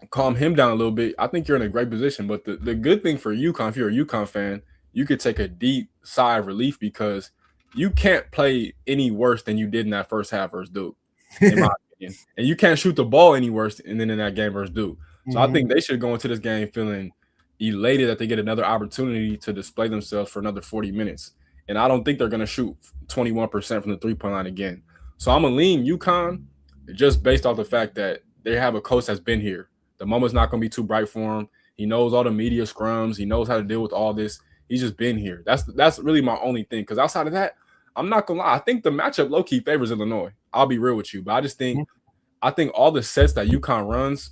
calm him down a little bit, I think you're in a great position. But the good thing for UConn, if you're a UConn fan, you could take a deep sigh of relief because you can't play any worse than you did in that first half versus Duke, in my opinion. And you can't shoot the ball any worse than in that game versus Duke. So I think they should go into this game feeling elated that they get another opportunity to display themselves for another 40 minutes. And I don't think they're going to shoot 21% from the three-point line again. So I'm going to lean UConn just based off the fact that they have a coach that's been here. The moment's not going to be too bright for him. He knows all the media scrums. He knows how to deal with all this. He's just been here. That's really my only thing. Because outside of that, I'm not gonna lie. I think the matchup low key favors Illinois. I'll be real with you, but I think all the sets that UConn runs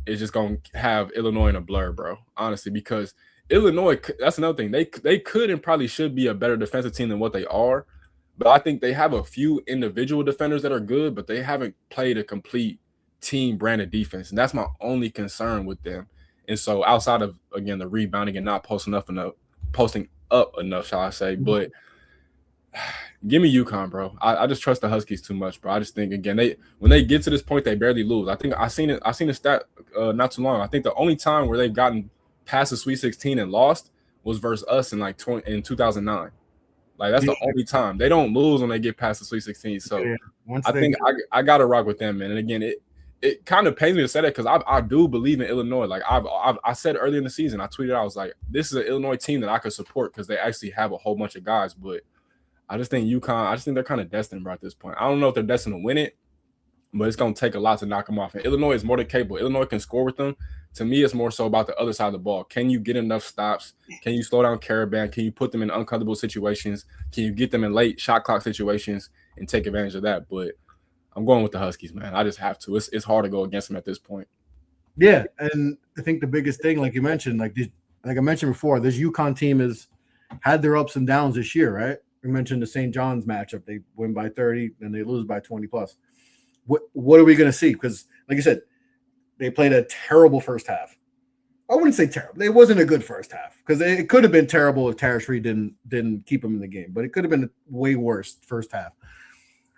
is just gonna have Illinois in a blur, bro. Honestly, because Illinois, that's another thing. They could and probably should be a better defensive team than what they are. But I think they have a few individual defenders that are good, but they haven't played a complete team branded defense, and that's my only concern with them. And so outside of, again, the rebounding and not posting up enough, shall I say, but give me UConn, bro. I just trust the Huskies too much, bro. I just think, again, when they get to this point, they barely lose. I think I seen a stat not too long. I think the only time where they've gotten past the Sweet 16 and lost was versus us in 2009. Like, that's the only time. They don't lose when they get past the Sweet 16. So I think I gotta rock with them, man. And again, it kind of pains me to say that because I do believe in Illinois. Like I said earlier in the season, I tweeted, I was like, this is an Illinois team that I could support because they actually have a whole bunch of guys. But I just think UConn, they're kind of destined, bro, at this point. I don't know if they're destined to win it, but it's going to take a lot to knock them off. And Illinois is more than capable. Illinois can score with them. To me, it's more so about the other side of the ball. Can you get enough stops? Can you slow down Caravan? Can you put them in uncomfortable situations? Can you get them in late shot clock situations and take advantage of that? But I'm going with the Huskies, man. I just have to. It's hard to go against them at this point. Yeah, and I think the biggest thing, like you mentioned, like I mentioned before, this UConn team has had their ups and downs this year, right? We mentioned the St. John's matchup. They win by 30, and they lose by 20 plus. What are we going to see? Because, like I said, they played a terrible first half. I wouldn't say terrible. It wasn't a good first half because it could have been terrible if Tarish Reed didn't keep them in the game, but it could have been a way worse first half.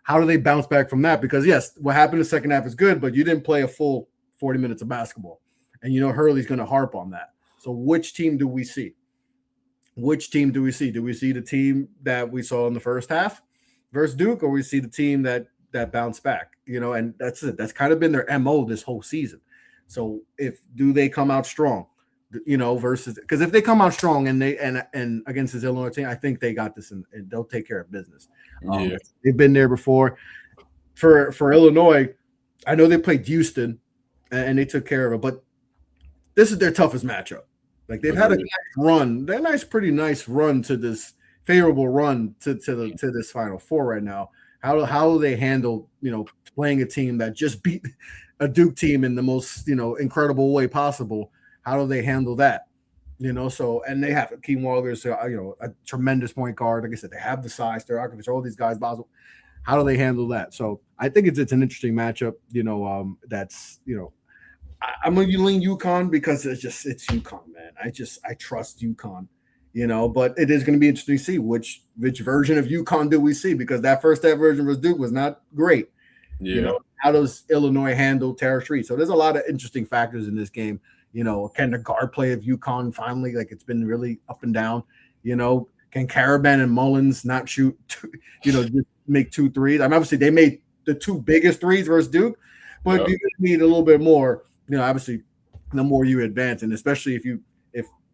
How do they bounce back from that? Because, yes, what happened in the second half is good, but you didn't play a full 40 minutes of basketball. And you know Hurley's going to harp on that. So which team do we see? Which team do we see? Do we see the team that we saw in the first half versus Duke, or we see the team that bounced back? You know, and that's it. That's kind of been their MO this whole season. So do they come out strong? You know, versus because if they come out strong and against this Illinois team, I think they got this and they'll take care of business. They've been there before. For Illinois, I know they played Houston and they took care of it, but this is their toughest matchup. Like they've had a nice run, pretty nice run to this favorable run to this Final Four right now. How do they handle, you know, playing a team that just beat a Duke team in the most, you know, incredible way possible? How do they handle that? You know, so, and they have Keem Waller's, you know, a tremendous point guard. Like I said, they have the size, they're all these guys, Basel. How do they handle that? So I think it's an interesting matchup, you know, that's, you know, I'm going to lean UConn because it's UConn, man. I trust UConn, you know, but it is going to be interesting to see which version of UConn do we see, because that first version was Duke was not great. Yeah. You know, how does Illinois handle Tarish Reed? So there's a lot of interesting factors in this game. You know, can the guard play of UConn finally, like it's been really up and down, you know, can Caravan and Mullins not shoot, you know, just make 2 threes? I mean, obviously they made the 2 biggest threes versus Duke, but you need a little bit more, you know, obviously the more you advance, and especially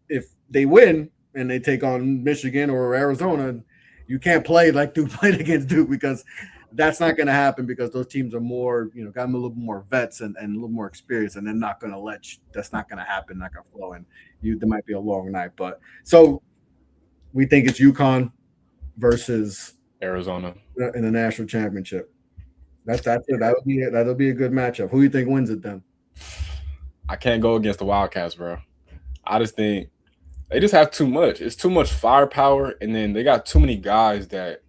if they win and they take on Michigan or Arizona, you can't play like Duke played against Duke, because that's not going to happen, because those teams are more, you know, got them a little more vets and a little more experience, and they're not going to that's not going to happen, not going to flow in. There might be a long night, but so we think it's UConn versus Arizona in the national championship. That's it. That'll be a good matchup. Who do you think wins it then? I can't go against the Wildcats, bro. I just think they just have too much. It's too much firepower, and then they got too many guys that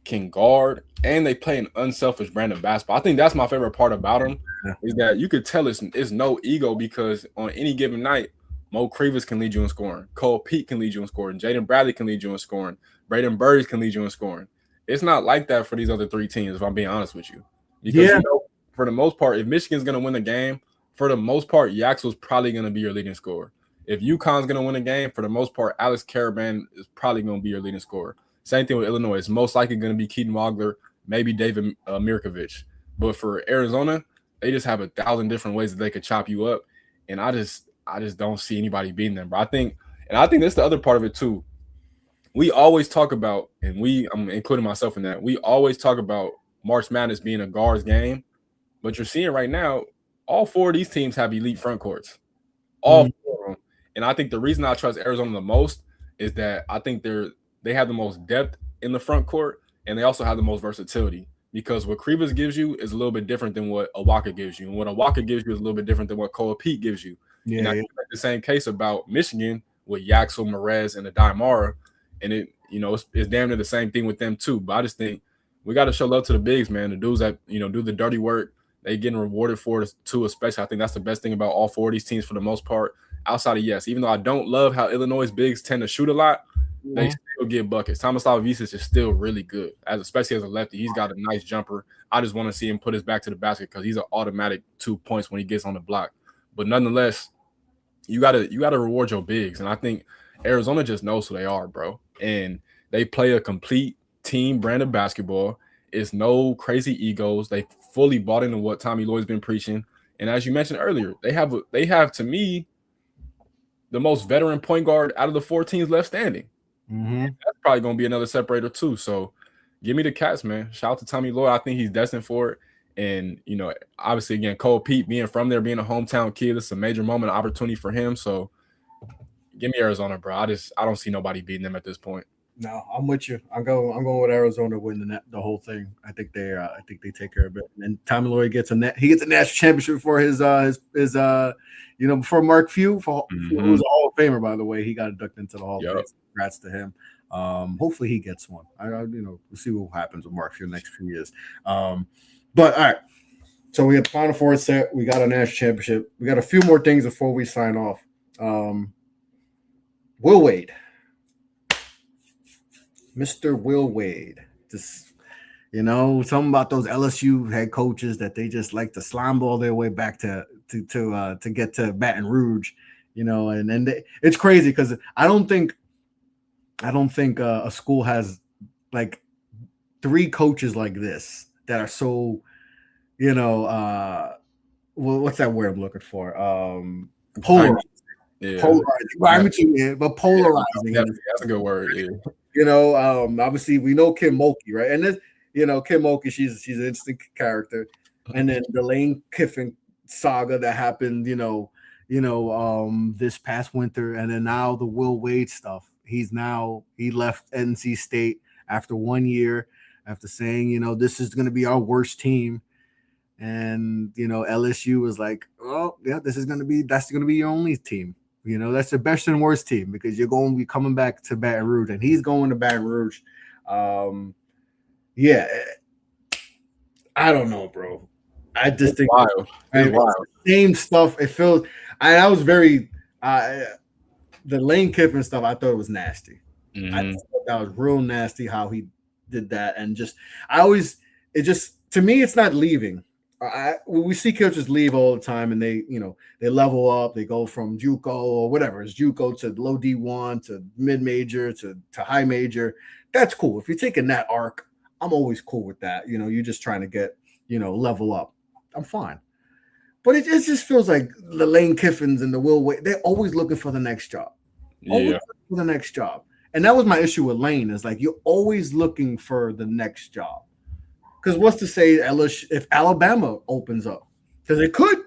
can guard, and they play an unselfish brand of basketball. I think that's my favorite part about them, is that you could tell it's no ego, because on any given night, Mo Crevis can lead you in scoring, Cole Pete can lead you in scoring, Jaden Bradley can lead you in scoring, Braden Burris can lead you in scoring. It's not like that for these other 3 teams, if I'm being honest with you. Because you know, for the most part, if Michigan's going to win the game, for the most part, Yaxel's probably going to be your leading scorer. If UConn's going to win a game, for the most part, Alex Caravan is probably going to be your leading scorer. Same thing with Illinois. It's most likely going to be Keaton Wagler, maybe David Mirkovich. But for Arizona, they just have 1,000 different ways that they could chop you up, and I just don't see anybody beating them. But I think that's the other part of it too. We always talk about, and I'm including myself in that, we always talk about March Madness being a guards game. But you're seeing right now, all 4 of these teams have elite front courts. All 4 of them. And I think the reason I trust Arizona the most is that I think they have the most depth in the front court, and they also have the most versatility. Because what Krivas gives you is a little bit different than what Awaka gives you. And what Awaka gives you is a little bit different than what Cole Pete gives you. Yeah, and I think the same case about Michigan with Yaxel, Merez, and Adai-Mara. And it's damn near the same thing with them too. But I just think we got to show love to the bigs, man. The dudes that, do the dirty work, they getting rewarded for it too, especially. I think that's the best thing about all 4 of these teams for the most part. Outside of, yes, even though I don't love how Illinois' bigs tend to shoot a lot, they still get buckets. Tomislav Visic is still really good, especially as a lefty. He's got a nice jumper. I just want to see him put his back to the basket because he's an automatic 2 points when he gets on the block. But nonetheless, you gotta reward your bigs. And I think Arizona just knows who they are, bro. And they play a complete team brand of basketball. It's no crazy egos. They fully bought into what Tommy Lloyd's been preaching. And as you mentioned earlier, they have to me the most veteran point guard out of the 4 teams left standing. That's probably going to be another separator too. So give me the Cats, man. Shout out to Tommy Lloyd. I think he's destined for it. And, obviously, again, Cole Pete being from there, being a hometown kid, it's a major moment, opportunity for him. So give me Arizona, bro. I don't see nobody beating them at this point. No, I'm with you. I'm going with Arizona winning the whole thing. I think they take care of it. And Tommy Lloyd gets a national championship for his before Mark Few who was a Hall of Famer, by the way. He got inducted into the Hall of Fame. Congrats to him. Hopefully he gets one. We'll see what happens with Mark Few next few years. But all right. So we have the Final Four set. We got a national championship. We got a few more things before we sign off. Will Wade. Mr. Will Wade. Just, something about those LSU head coaches that they just like to slime ball their way back to get to Baton Rouge, and it's crazy because I don't think a school has like 3 coaches like this that are so, what's that word I'm looking for? Polarizing. Yeah. Polarizing. But polarizing. That's a good word. Yeah. Obviously we know Kim Mulkey, right? And this, Kim Mulkey, she's an instant character. And then the Lane Kiffin saga that happened, this past winter, and then now the Will Wade stuff. He left NC State after 1 year, after saying, this is going to be our worst team. And, LSU was like, oh, yeah, that's going to be your only team. That's the best and worst team because you're going to be coming back to Baton Rouge, and he's going to Baton Rouge. Yeah, I don't know, bro. I just think it's wild. Same stuff. It feels. I was very the Lane Kiffin stuff. I thought it was nasty. I just thought that was real nasty how he did that, and to me, it's not leaving. We see coaches leave all the time, and they level up. They go from JUCO or whatever. It's JUCO to low D1 to mid major to high major. That's cool. If you're taking that arc, I'm always cool with that. You're just trying to get level up. I'm fine. But it just feels like the Lane Kiffins and the Will Wade, they're always looking for the next job. Always looking for the next job. And that was my issue with Lane, is like you're always looking for the next job. Because what's to say if Alabama opens up? Because it could.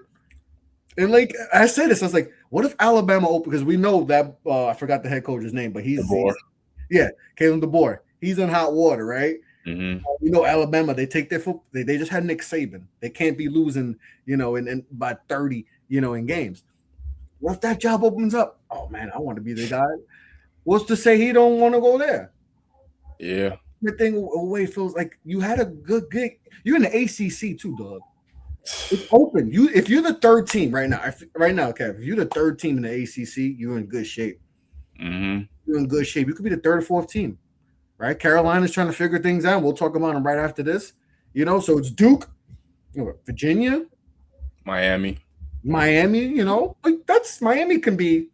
And like I said this, I was like, what if Alabama opens? Because we know that I forgot the head coach's name, but Kalen DeBoer. He's in hot water, right? Alabama, they take their foot. They just had Nick Saban. They can't be losing, in by 30, in games. What if that job opens up? Oh man, I want to be the guy. What's to say he don't want to go there? Yeah. The thing away feels like you had a good gig. You're in the ACC too, dog. It's open. If you're the 3rd team right now, Kev, if you're the 3rd team in the ACC, you're in good shape. You're in good shape. You could be the 3rd or 4th team. Right, Carolina's trying to figure things out. We'll talk about them right after this. So it's Duke, Virginia, Miami. Like that's Miami can be,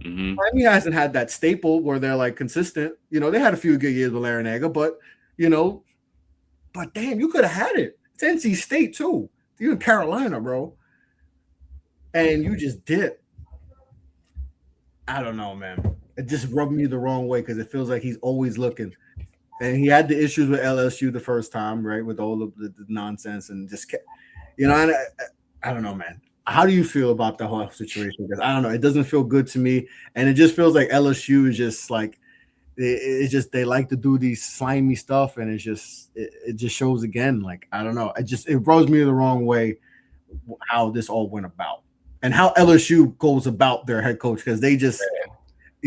Miami hasn't had that staple where they're like consistent. They had a few good years with Larinaga, but damn, you could have had it. It's NC State too. You're in Carolina, bro, and you just did. I don't know, man. It just rubbed me the wrong way because it feels like he's always looking. and he had the issues with LSU the first time, right, with all of the nonsense and just kept, and I don't know, man. How do you feel about the whole situation? Because I don't know, it doesn't feel good to me, and it just feels like LSU is just like it's just they like to do these slimy stuff, and it just shows again. Like I don't know, it rubs me the wrong way how this all went about and how LSU goes about their head coach because they just.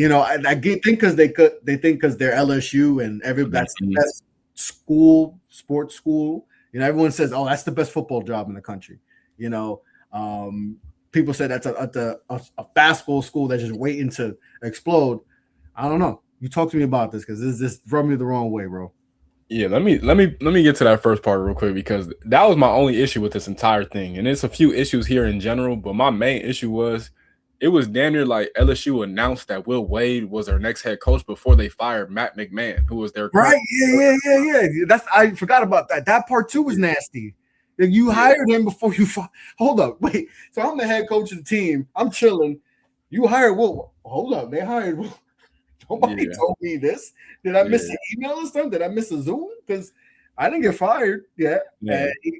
I think because they think because they're LSU and that's the best sports school. Everyone says, "Oh, that's the best football job in the country." People say that's a basketball school that's just waiting to explode. I don't know. You talk to me about this because this rubbed me the wrong way, bro. Yeah, let me get to that first part real quick because that was my only issue with this entire thing, and it's a few issues here in general. But my main issue was. It was damn near like LSU announced that Will Wade was their next head coach before they fired Matt McMahon, who was their coach. Right. Yeah. I forgot about that. That part too was nasty. You hired him before you hold up. Wait. So I'm the head coach of the team. I'm chilling. You hired Will. Hold up. They hired Will. Nobody told me this. Did I miss an email or something? Did I miss a Zoom? Because I didn't get fired. Yeah.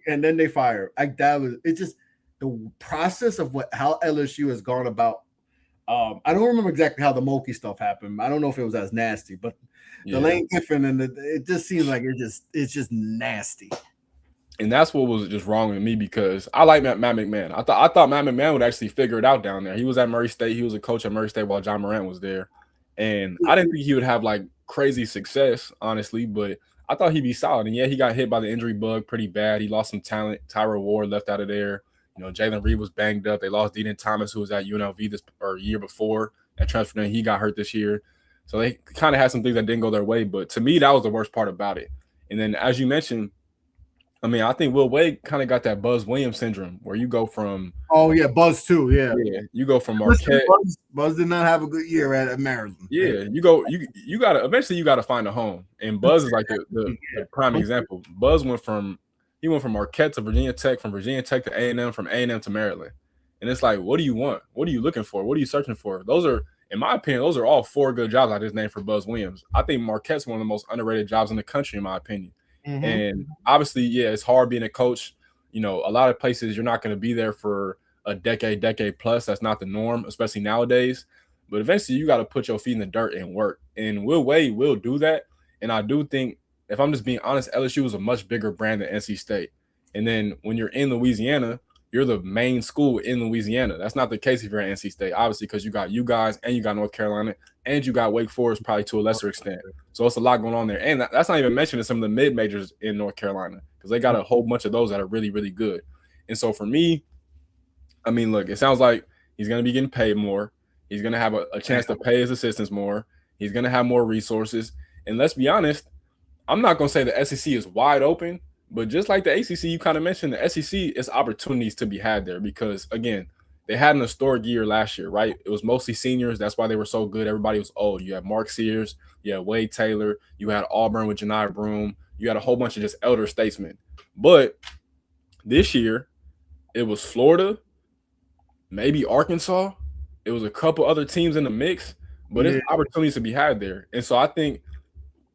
And then they fired. It's just the process of how LSU has gone about. I don't remember exactly how the Mulkey stuff happened. I don't know if it was as nasty, but the Lane Kiffin and it just seems like it's just nasty. And that's what was just wrong with me because I like Matt McMahon. I thought Matt McMahon would actually figure it out down there. He was at Murray State. He was a coach at Murray State while John Morant was there. And I didn't think he would have like crazy success, honestly, but I thought he'd be solid. And he got hit by the injury bug pretty bad. He lost some talent. Tyra Ward left out of there. Jalen Reed was banged up. They lost Dean Thomas, who was at UNLV this year before that transferred in. He got hurt this year. So they kind of had some things that didn't go their way. But to me, that was the worst part about it. And then, as you mentioned, I think Will Wade kind of got that Buzz Williams syndrome where you go from – oh, yeah, Buzz too, yeah. You go from Marquette. Buzz did not have a good year at Maryland. Yeah, you got to – eventually you got to find a home. And Buzz is like the prime example. Buzz went from Marquette to Virginia Tech, from Virginia Tech to A&M, from A&M to Maryland. And it's like, what do you want? What are you looking for? What are you searching for? Those are, in my opinion, those are all 4 good jobs I just named for Buzz Williams. I think Marquette's one of the most underrated jobs in the country, in my opinion. Mm-hmm. And obviously, it's hard being a coach. A lot of places you're not going to be there for a decade plus. That's not the norm, especially nowadays. But eventually, you got to put your feet in the dirt and work. And Will Wade will do that. And I do think, if I'm just being honest, LSU is a much bigger brand than NC State. And then when you're in Louisiana, you're the main school in Louisiana. That's not the case if you're at NC State, obviously, because you got you guys and you got North Carolina and you got Wake Forest probably to a lesser extent. So it's a lot going on there. And that's not even mentioning some of the mid-majors in North Carolina because they got a whole bunch of those that are really, really good. And so for me, look, it sounds like he's going to be getting paid more. He's going to have a chance to pay his assistants more. He's going to have more resources. And let's be honest, I'm not going to say the SEC is wide open, but just like the ACC, you kind of mentioned, the SEC is opportunities to be had there because, again, they had an historic year last year, right? It was mostly seniors. That's why they were so good. Everybody was old. You had Mark Sears. You had Wade Taylor. You had Auburn with Janai Broome. You had a whole bunch of just elder statesmen. But this year, it was Florida, maybe Arkansas. It was a couple other teams in the mix, but there's opportunities to be had there. And so I think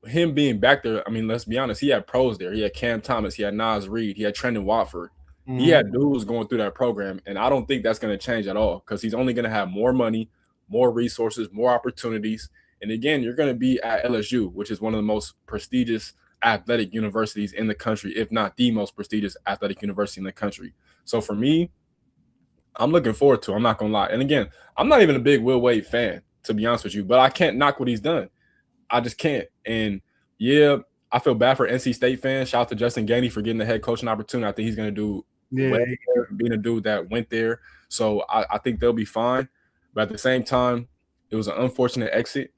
him being back there, let's be honest, he had pros there. He had Cam Thomas, he had Nas Reed, he had Trendon Watford. Mm-hmm. He had dudes going through that program, and I don't think that's going to change at all because he's only going to have more money, more resources, more opportunities. And again, you're going to be at LSU, which is one of the most prestigious athletic universities in the country, if not the most prestigious athletic university in the country. So for me, I'm looking forward to it. I'm not going to lie. And again, I'm not even a big Will Wade fan, to be honest with you, but I can't knock what he's done. I just can't. And I feel bad for NC State fans. Shout out to Justin Gainey for getting the head coaching opportunity. I think he's going to do well being a dude that went there. So I think they'll be fine. But at the same time, it was an unfortunate exit.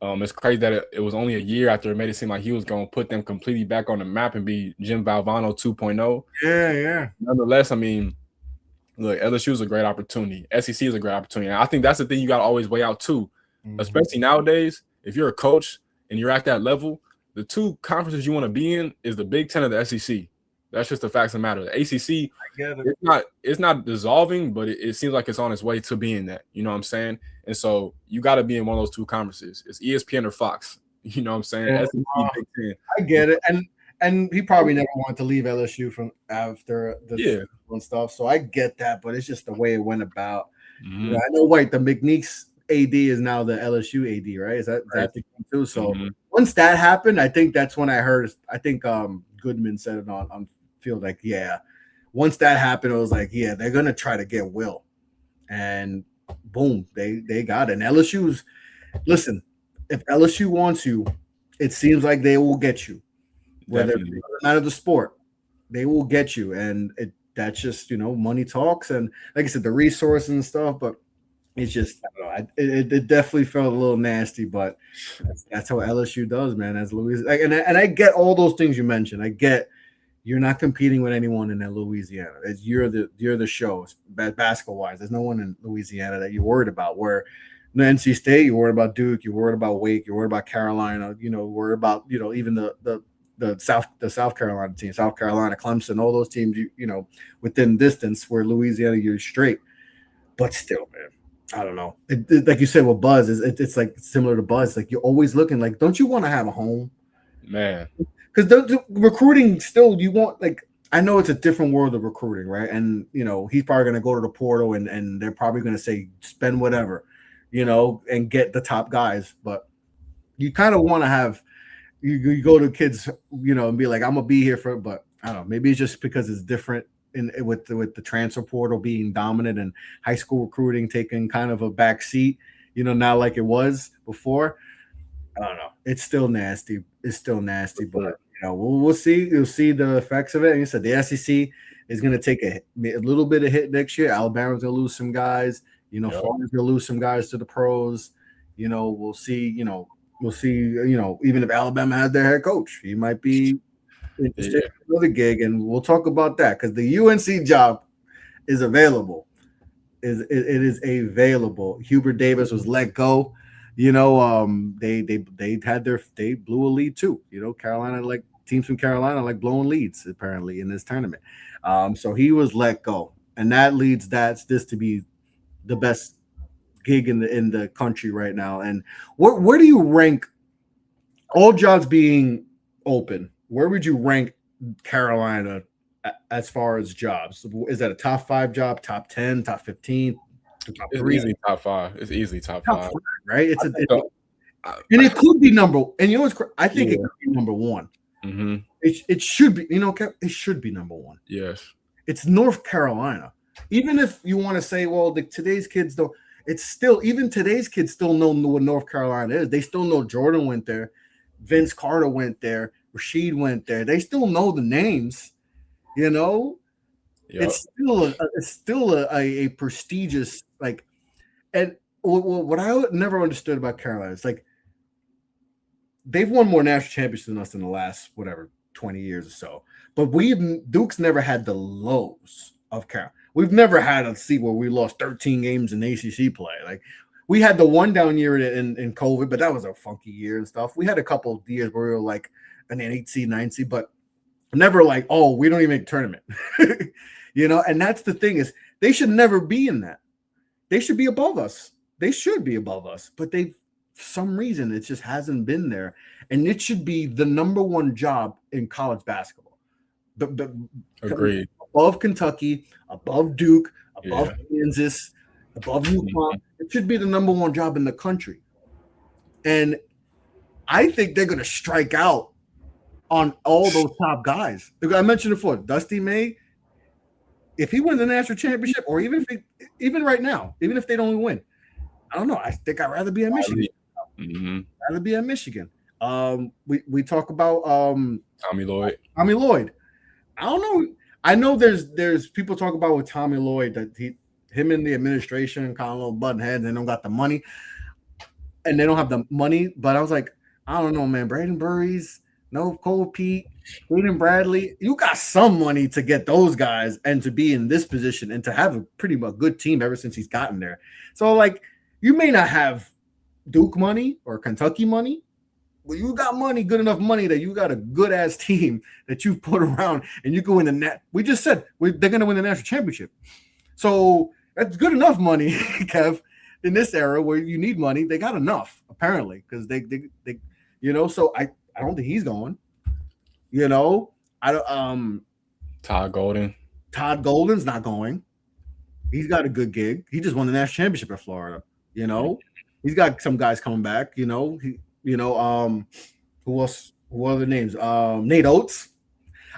It's crazy that it was only a year after it made it seem like he was going to put them completely back on the map and be Jim Valvano 2.0. Yeah. Nonetheless, look, LSU is a great opportunity. SEC is a great opportunity. And I think that's the thing you got to always weigh out too, especially nowadays. If you're a coach and you're at that level, the 2 conferences you want to be in is the Big Ten and the SEC. That's just the facts of the matter. The ACC, it's not dissolving, but it seems like it's on its way to being that. You know what I'm saying? And so you got to be in one of those 2 conferences. It's ESPN or Fox. You know what I'm saying? Yeah, SEC, Big Ten. I get it, and he probably never wanted to leave LSU from after the and stuff. So I get that, but it's just the way it went about. Mm-hmm. I know, the McNeek's AD is now the LSU AD, right? Is that the thing too? So once that happened, I think that's when I heard. I think Goodman said it on field, like, yeah. Once that happened, it was like, yeah, they're gonna try to get Will, and boom, they got it. And LSU's listen. If LSU wants you, it seems like they will get you. Whether it's not of the sport, they will get you, and that's just money talks, and like I said, the resources and stuff. But it's just I don't know. It definitely felt a little nasty, but that's how LSU does, man. As Louisiana, and I get all those things you mentioned. I get you're not competing with anyone in that Louisiana. You're the show basketball wise. There's no one in Louisiana that you're worried about. Where the NC State, you're worried about Duke, you're worried about Wake, you're worried about Carolina, worried about even the South Carolina team, South Carolina, Clemson, all those teams, within distance. Where Louisiana, you're straight, but still, man, I don't know. Like you said with Buzz, it's like similar to Buzz. Like you're always looking like, don't you want to have a home, man? Because the recruiting still, you want like. I know it's a different world of recruiting, right? And he's probably going to go to the portal, and they're probably going to say spend whatever. And get the top guys, but you kind of want to have you go to kids, and be like, I'm gonna be here for, but I don't know, maybe it's just because it's different with the transfer portal being dominant and high school recruiting taking kind of a back seat, now like it was before. I don't know. It's still nasty. But we'll see. You'll see the effects of it. And you said the SEC is going to take a little bit of hit next year. Alabama's going to lose some guys. Florida's going to lose some guys to the pros. We'll see. We'll see. Even if Alabama has their head coach, he might be interested in another gig, and we'll talk about that because the UNC job is available. It is available. Hubert Davis was let go. They blew a lead too. Carolina, like teams from Carolina like blowing leads apparently in this tournament. So he was let go, and that leads this to be the best gig in the country right now. And where do you rank all jobs being open? Where would you rank Carolina as far as jobs? Is that a top 5 job, top 10, top 15, top 3? It's easily top 5. It's easily top 5, right? And it could be number. And I think it could be number 1. Mm-hmm. It should be. It should be number 1. Yes, it's North Carolina. Even if you want to say, well, today's kids don't. It's still, even today's kids still know what North Carolina is. They still know Jordan went there, Vince Carter went there, Rasheed went there. They still know the names, Yep. It's still a prestigious, like, and what I never understood about Carolina is like they've won more national championships than us in the last 20 years or so. But Duke's never had the lows of Carolina. We've never had a seat where we lost 13 games in ACC play. Like we had the one down year in COVID, but that was a funky year and stuff. We had a couple of years where we were like an 8 seed, 9 seed, but never like, oh, we don't even make tournament. And that's the thing is they should never be in that. They should be above us. They should be above us, but for some reason it just hasn't been there. And it should be the number 1 job in college basketball. Agreed. Above Kentucky, above Duke, above Kansas, above UConn. It should be the number 1 job in the country. And I think they're going to strike out on all those top guys. I mentioned before, Dusty May, if he wins the national championship, or even right now, even if they don't win, I don't know. I think I'd rather be at Michigan. Mm-hmm. Rather be at Michigan. We talk about Tommy Lloyd. I don't know. I know there's people talk about with Tommy Lloyd that him and the administration kind of little button heads. They don't got the money, and they don't have the money. But I was like, I don't know, man. Braden Burries, no Cole Pete, Hayden Bradley. You got some money to get those guys and to be in this position and to have a pretty much good team ever since he's gotten there. So like, you may not have Duke money or Kentucky money. Well, you got money, good enough money that you got a good ass team that you put around, and you can win the net. We just said they're going to win the national championship, so that's good enough money, Kev. In this era where you need money, they got enough apparently because they So I don't think he's going. I don't. Todd Golden's not going. He's got a good gig. He just won the national championship in Florida. He's got some guys coming back. Who else? Who are the names? Nate Oates.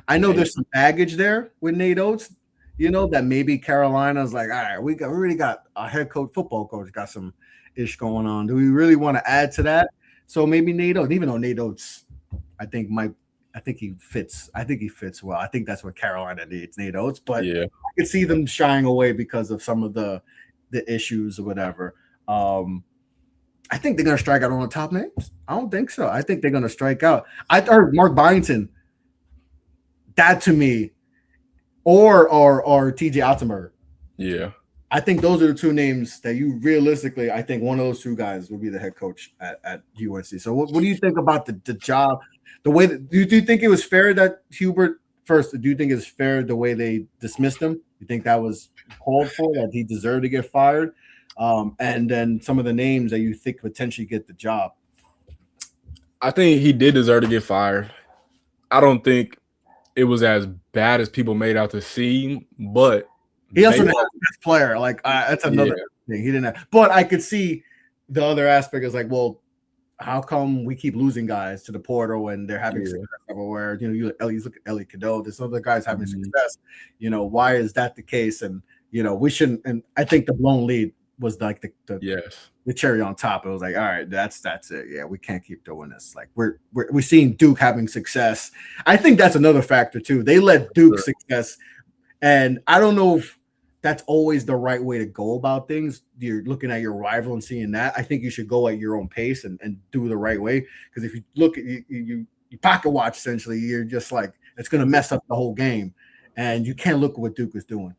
I know there's some baggage there with Nate Oates. That maybe Carolina's like, all right, we already got a head coach, football coach, got some ish going on. Do we really want to add to that? So maybe Nate Oates, even though Nate Oates, I think he fits. I think he fits well. I think that's what Carolina needs, Nate Oates. But I could see them shying away because of some of the issues or whatever. I think they're gonna strike out on the top names. I don't think so. I think they're gonna strike out. I heard Mark Byington. That to me, or TJ Ottenberger. Yeah. I think those are the two names that you realistically, I think one of those two guys will be the head coach at UNC. So what do you think about the job? The way that do you think it was fair that Hubert first? Do you think it's fair the way they dismissed him? You think that was called for, that he deserved to get fired? And then some of the names that you think potentially get the job. I think he did deserve to get fired. I don't think it was as bad as people made out to seem, but he also didn't have the best player. Like that's another thing. He didn't have, but I could see the other aspect is like, well, how come we keep losing guys to the portal when they're having success everywhere? You look at Ellie Cadeau, there's other guys having success. Why is that the case? And we shouldn't. And I think the blown lead was like the cherry on top. It was like, all right, that's it. Yeah, we can't keep doing this. Like we're seeing Duke having success. I think that's another factor too. They let Duke success, and I don't know if that's always the right way to go about things. You're looking at your rival and seeing that. I think you should go at your own pace and do the right way. Because if you look at you pocket watch, essentially, you're just like, it's going to mess up the whole game. And you can't look at what Duke is doing,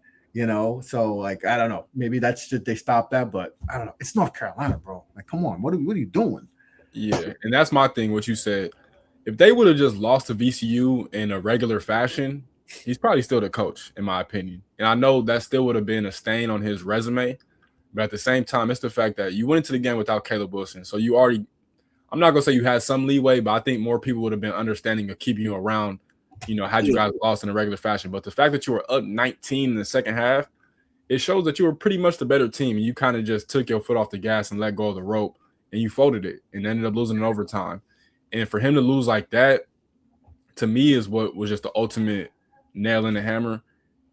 So, like, I don't know. Maybe that's just they stop that. But I don't know. It's North Carolina, bro. Like, come on. What are you doing? Yeah. And that's my thing, what you said. If they would have just lost to VCU in a regular fashion, he's probably still the coach, in my opinion. And I know that still would have been a stain on his resume. But at the same time, it's the fact that you went into the game without Caleb Wilson. So you already – I'm not going to say you had some leeway, but I think more people would have been understanding of keeping you around, had you guys lost in a regular fashion. But the fact that you were up 19 in the second half, it shows that you were pretty much the better team. And you kind of just took your foot off the gas and let go of the rope, and you folded it and ended up losing in overtime. And for him to lose like that, to me, is what was just the ultimate – nail in the hammer,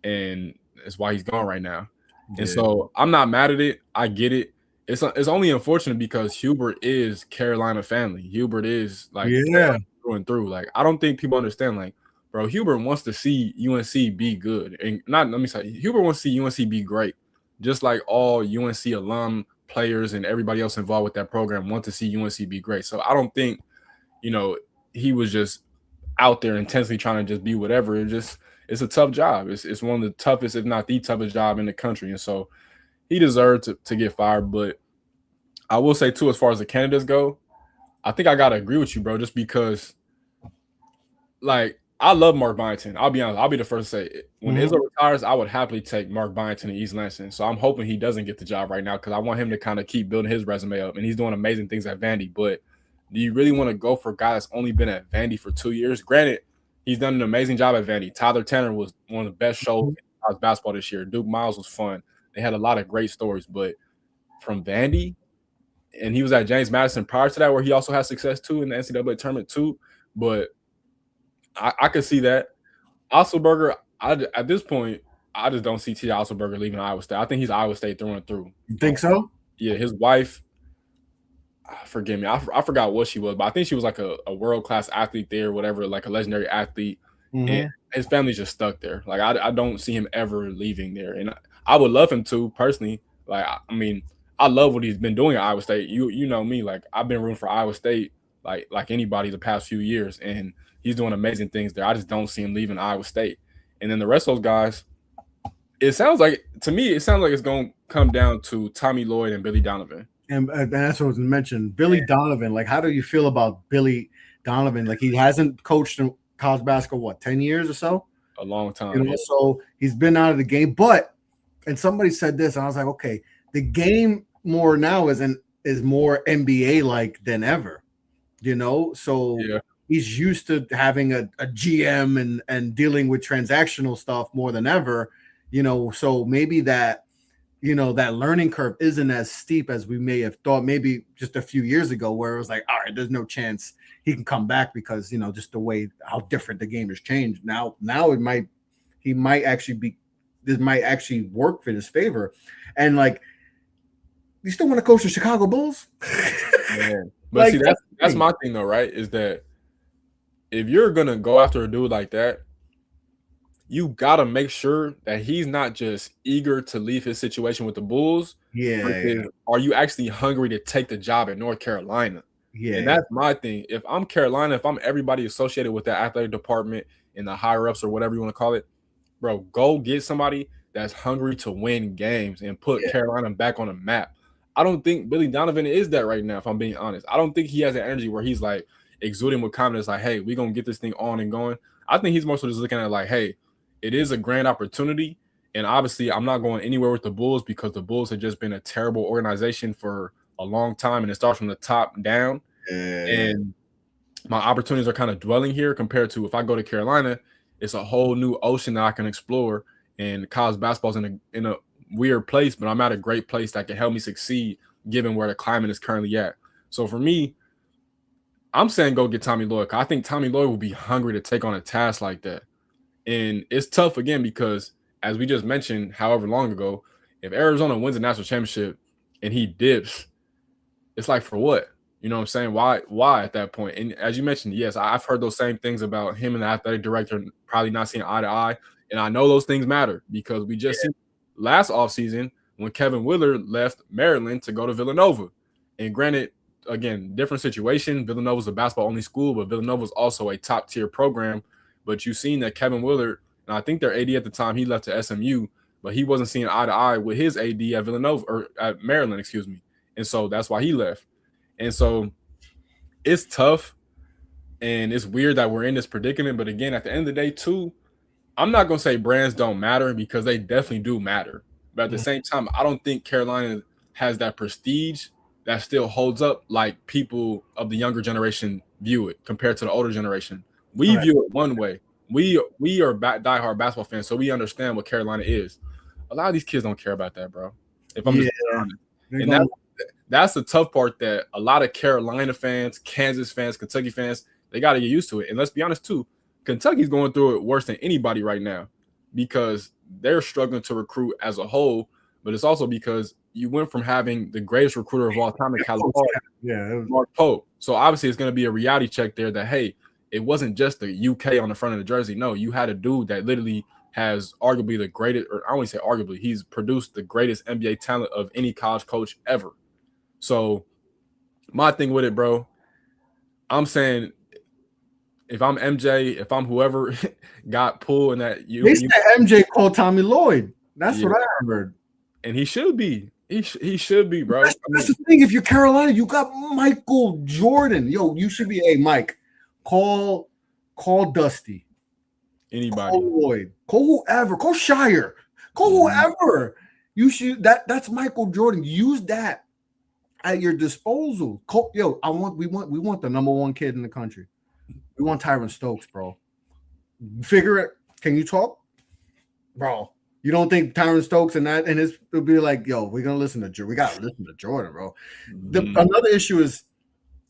and it's why he's gone right now. And so I'm not mad at it. I get it. It's only unfortunate because Hubert is Carolina family. Hubert is like through and through. Like I don't think people understand. Like, bro, Hubert wants to see UNC be good, and Hubert wants to see UNC be great, just like all UNC alum players and everybody else involved with that program want to see UNC be great. So I don't think he was just out there intensely trying to just be whatever. It's a tough job. It's one of the toughest, if not the toughest job in the country. And so he deserved to get fired. But I will say, too, as far as the candidates go, I think I got to agree with you, bro, just because, like, I love Mark Byington. I'll be honest. I'll be the first to say it. When Izzo retires, I would happily take Mark Byington and East Lansing. So I'm hoping he doesn't get the job right now because I want him to kind of keep building his resume up. And he's doing amazing things at Vandy. But do you really want to go for a guy that's only been at Vandy for 2 years? Granted, he's done an amazing job at Vandy. Tyler Tanner was one of the best shows in college basketball this year. Duke Miles was fun. They had a lot of great stories. But from Vandy, and he was at James Madison prior to that, where he also had success too in the NCAA tournament too. But I could see that. Otzelberger, at this point, I just don't see T.J. Otzelberger leaving Iowa State. I think he's Iowa State through and through. You think so? Yeah, his wife, forgive me, I forgot what she was, but I think she was like a world-class athlete there, whatever, like a legendary athlete. And his family's just stuck there. Like, I don't see him ever leaving there. And I would love him to, personally. Like, I mean, I love what he's been doing at Iowa State. You know me, like, I've been rooting for Iowa State like anybody the past few years, and he's doing amazing things there. I just don't see him leaving Iowa State. And then the rest of those guys, it sounds like it's going to come down to Tommy Lloyd and Billy Donovan. And that's what was mentioned. Billy Donovan, like, how do you feel about Billy Donovan? Like, he hasn't coached in college basketball, 10 years or so? A long time. So he's been out of the game. But, and somebody said this, and I was like, okay, the game more now is more NBA-like than ever. So Yeah. he's used to having a GM and dealing with transactional stuff more than ever, so maybe that, that learning curve isn't as steep as we may have thought maybe just a few years ago, where it was like, all right, there's no chance he can come back because, just the way how different the game has changed. Now he might actually this might actually work in his favor. And like, you still want to coach the Chicago Bulls? Man. But see, that's my thing though, right? Is that if you're gonna go after a dude like that, you gotta make sure that he's not just eager to leave his situation with the Bulls. Yeah. Are you actually hungry to take the job at North Carolina? Yeah. And that's my thing. If I'm Carolina, if I'm everybody associated with that athletic department and the higher ups or whatever you want to call it, bro, go get somebody that's hungry to win games and put Carolina back on the map. I don't think Billy Donovan is that right now, if I'm being honest. I don't think he has an energy where he's like exuding with confidence, like, hey, we're going to get this thing on and going. I think he's more so just looking at it like, hey, it is a grand opportunity. And obviously, I'm not going anywhere with the Bulls because the Bulls have just been a terrible organization for a long time, and it starts from the top down. And my opportunities are kind of dwelling here compared to if I go to Carolina, it's a whole new ocean that I can explore. And college basketball's in a weird place, but I'm at a great place that can help me succeed given where the climate is currently at. So for me, I'm saying go get Tommy Lloyd. I think Tommy Lloyd will be hungry to take on a task like that. And it's tough again because, as we just mentioned, however long ago, if Arizona wins a national championship and he dips, it's like, for what? You know what I'm saying? Why at that point? And as you mentioned, yes, I've heard those same things about him and the athletic director probably not seeing eye to eye. And I know those things matter because we just seen last offseason when Kevin Willard left Maryland to go to Villanova. And granted, again, different situation. Villanova's a basketball-only school, but Villanova's also a top-tier program. But you've seen that Kevin Willard, and I think their AD at the time, he left to SMU, but he wasn't seeing eye to eye with his AD at Villanova or at Maryland, excuse me. And so that's why he left. And so it's tough, and it's weird that we're in this predicament. But again, at the end of the day, too, I'm not going to say brands don't matter because they definitely do matter. But at the same time, I don't think Carolina has that prestige that still holds up like people of the younger generation view it compared to the older generation. We view it one way. We are diehard basketball fans, so we understand what Carolina is. A lot of these kids don't care about that, bro. If I'm just honest. And that's the tough part, that a lot of Carolina fans, Kansas fans, Kentucky fans, they got to get used to it. And let's be honest, too, Kentucky's going through it worse than anybody right now because they're struggling to recruit as a whole, but it's also because you went from having the greatest recruiter of all time in California, Mark Pope. So obviously it's going to be a reality check there that, hey, it wasn't just the UK on the front of the jersey. No, you had a dude that literally has arguably the greatest, or I won't say arguably, he's produced the greatest NBA talent of any college coach ever. So my thing with it, bro, I'm saying if I'm MJ, if I'm whoever got pulled in that, they said MJ called Tommy Lloyd. That's what I heard. And he should be. He should be, bro. That's the thing. If you're Carolina, you got Michael Jordan. Yo, you should be, hey, Mike, call Dusty. Anybody. Call Lloyd. Call whoever. Call Shire. Call whoever. You should. That's Michael Jordan. Use that at your disposal. We want the number one kid in the country. We want Tyron Stokes, bro. Figure it. Can you talk, bro? You don't think Tyron Stokes and his will be like, yo, we're gonna listen to we gotta listen to Jordan, bro. Another issue is,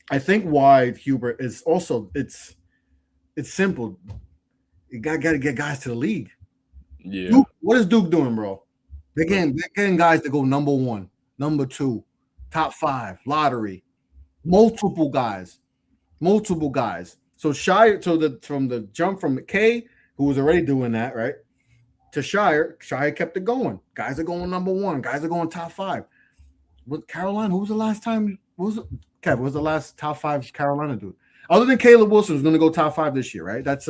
I think why Hubert is also it's simple. You gotta get guys to the league. Yeah. Duke, what is Duke doing, bro? They're getting guys to go number 1, number 2, top 5, lottery, multiple guys. So from the jump from McKay, who was already doing that, right, to Shire kept it going. Guys are going number 1. Guys are going top 5. With Carolina, who was the last time? Kev, was the last top 5 Carolina dude? Other than Caleb Wilson, who's going to go top 5 this year, right? That's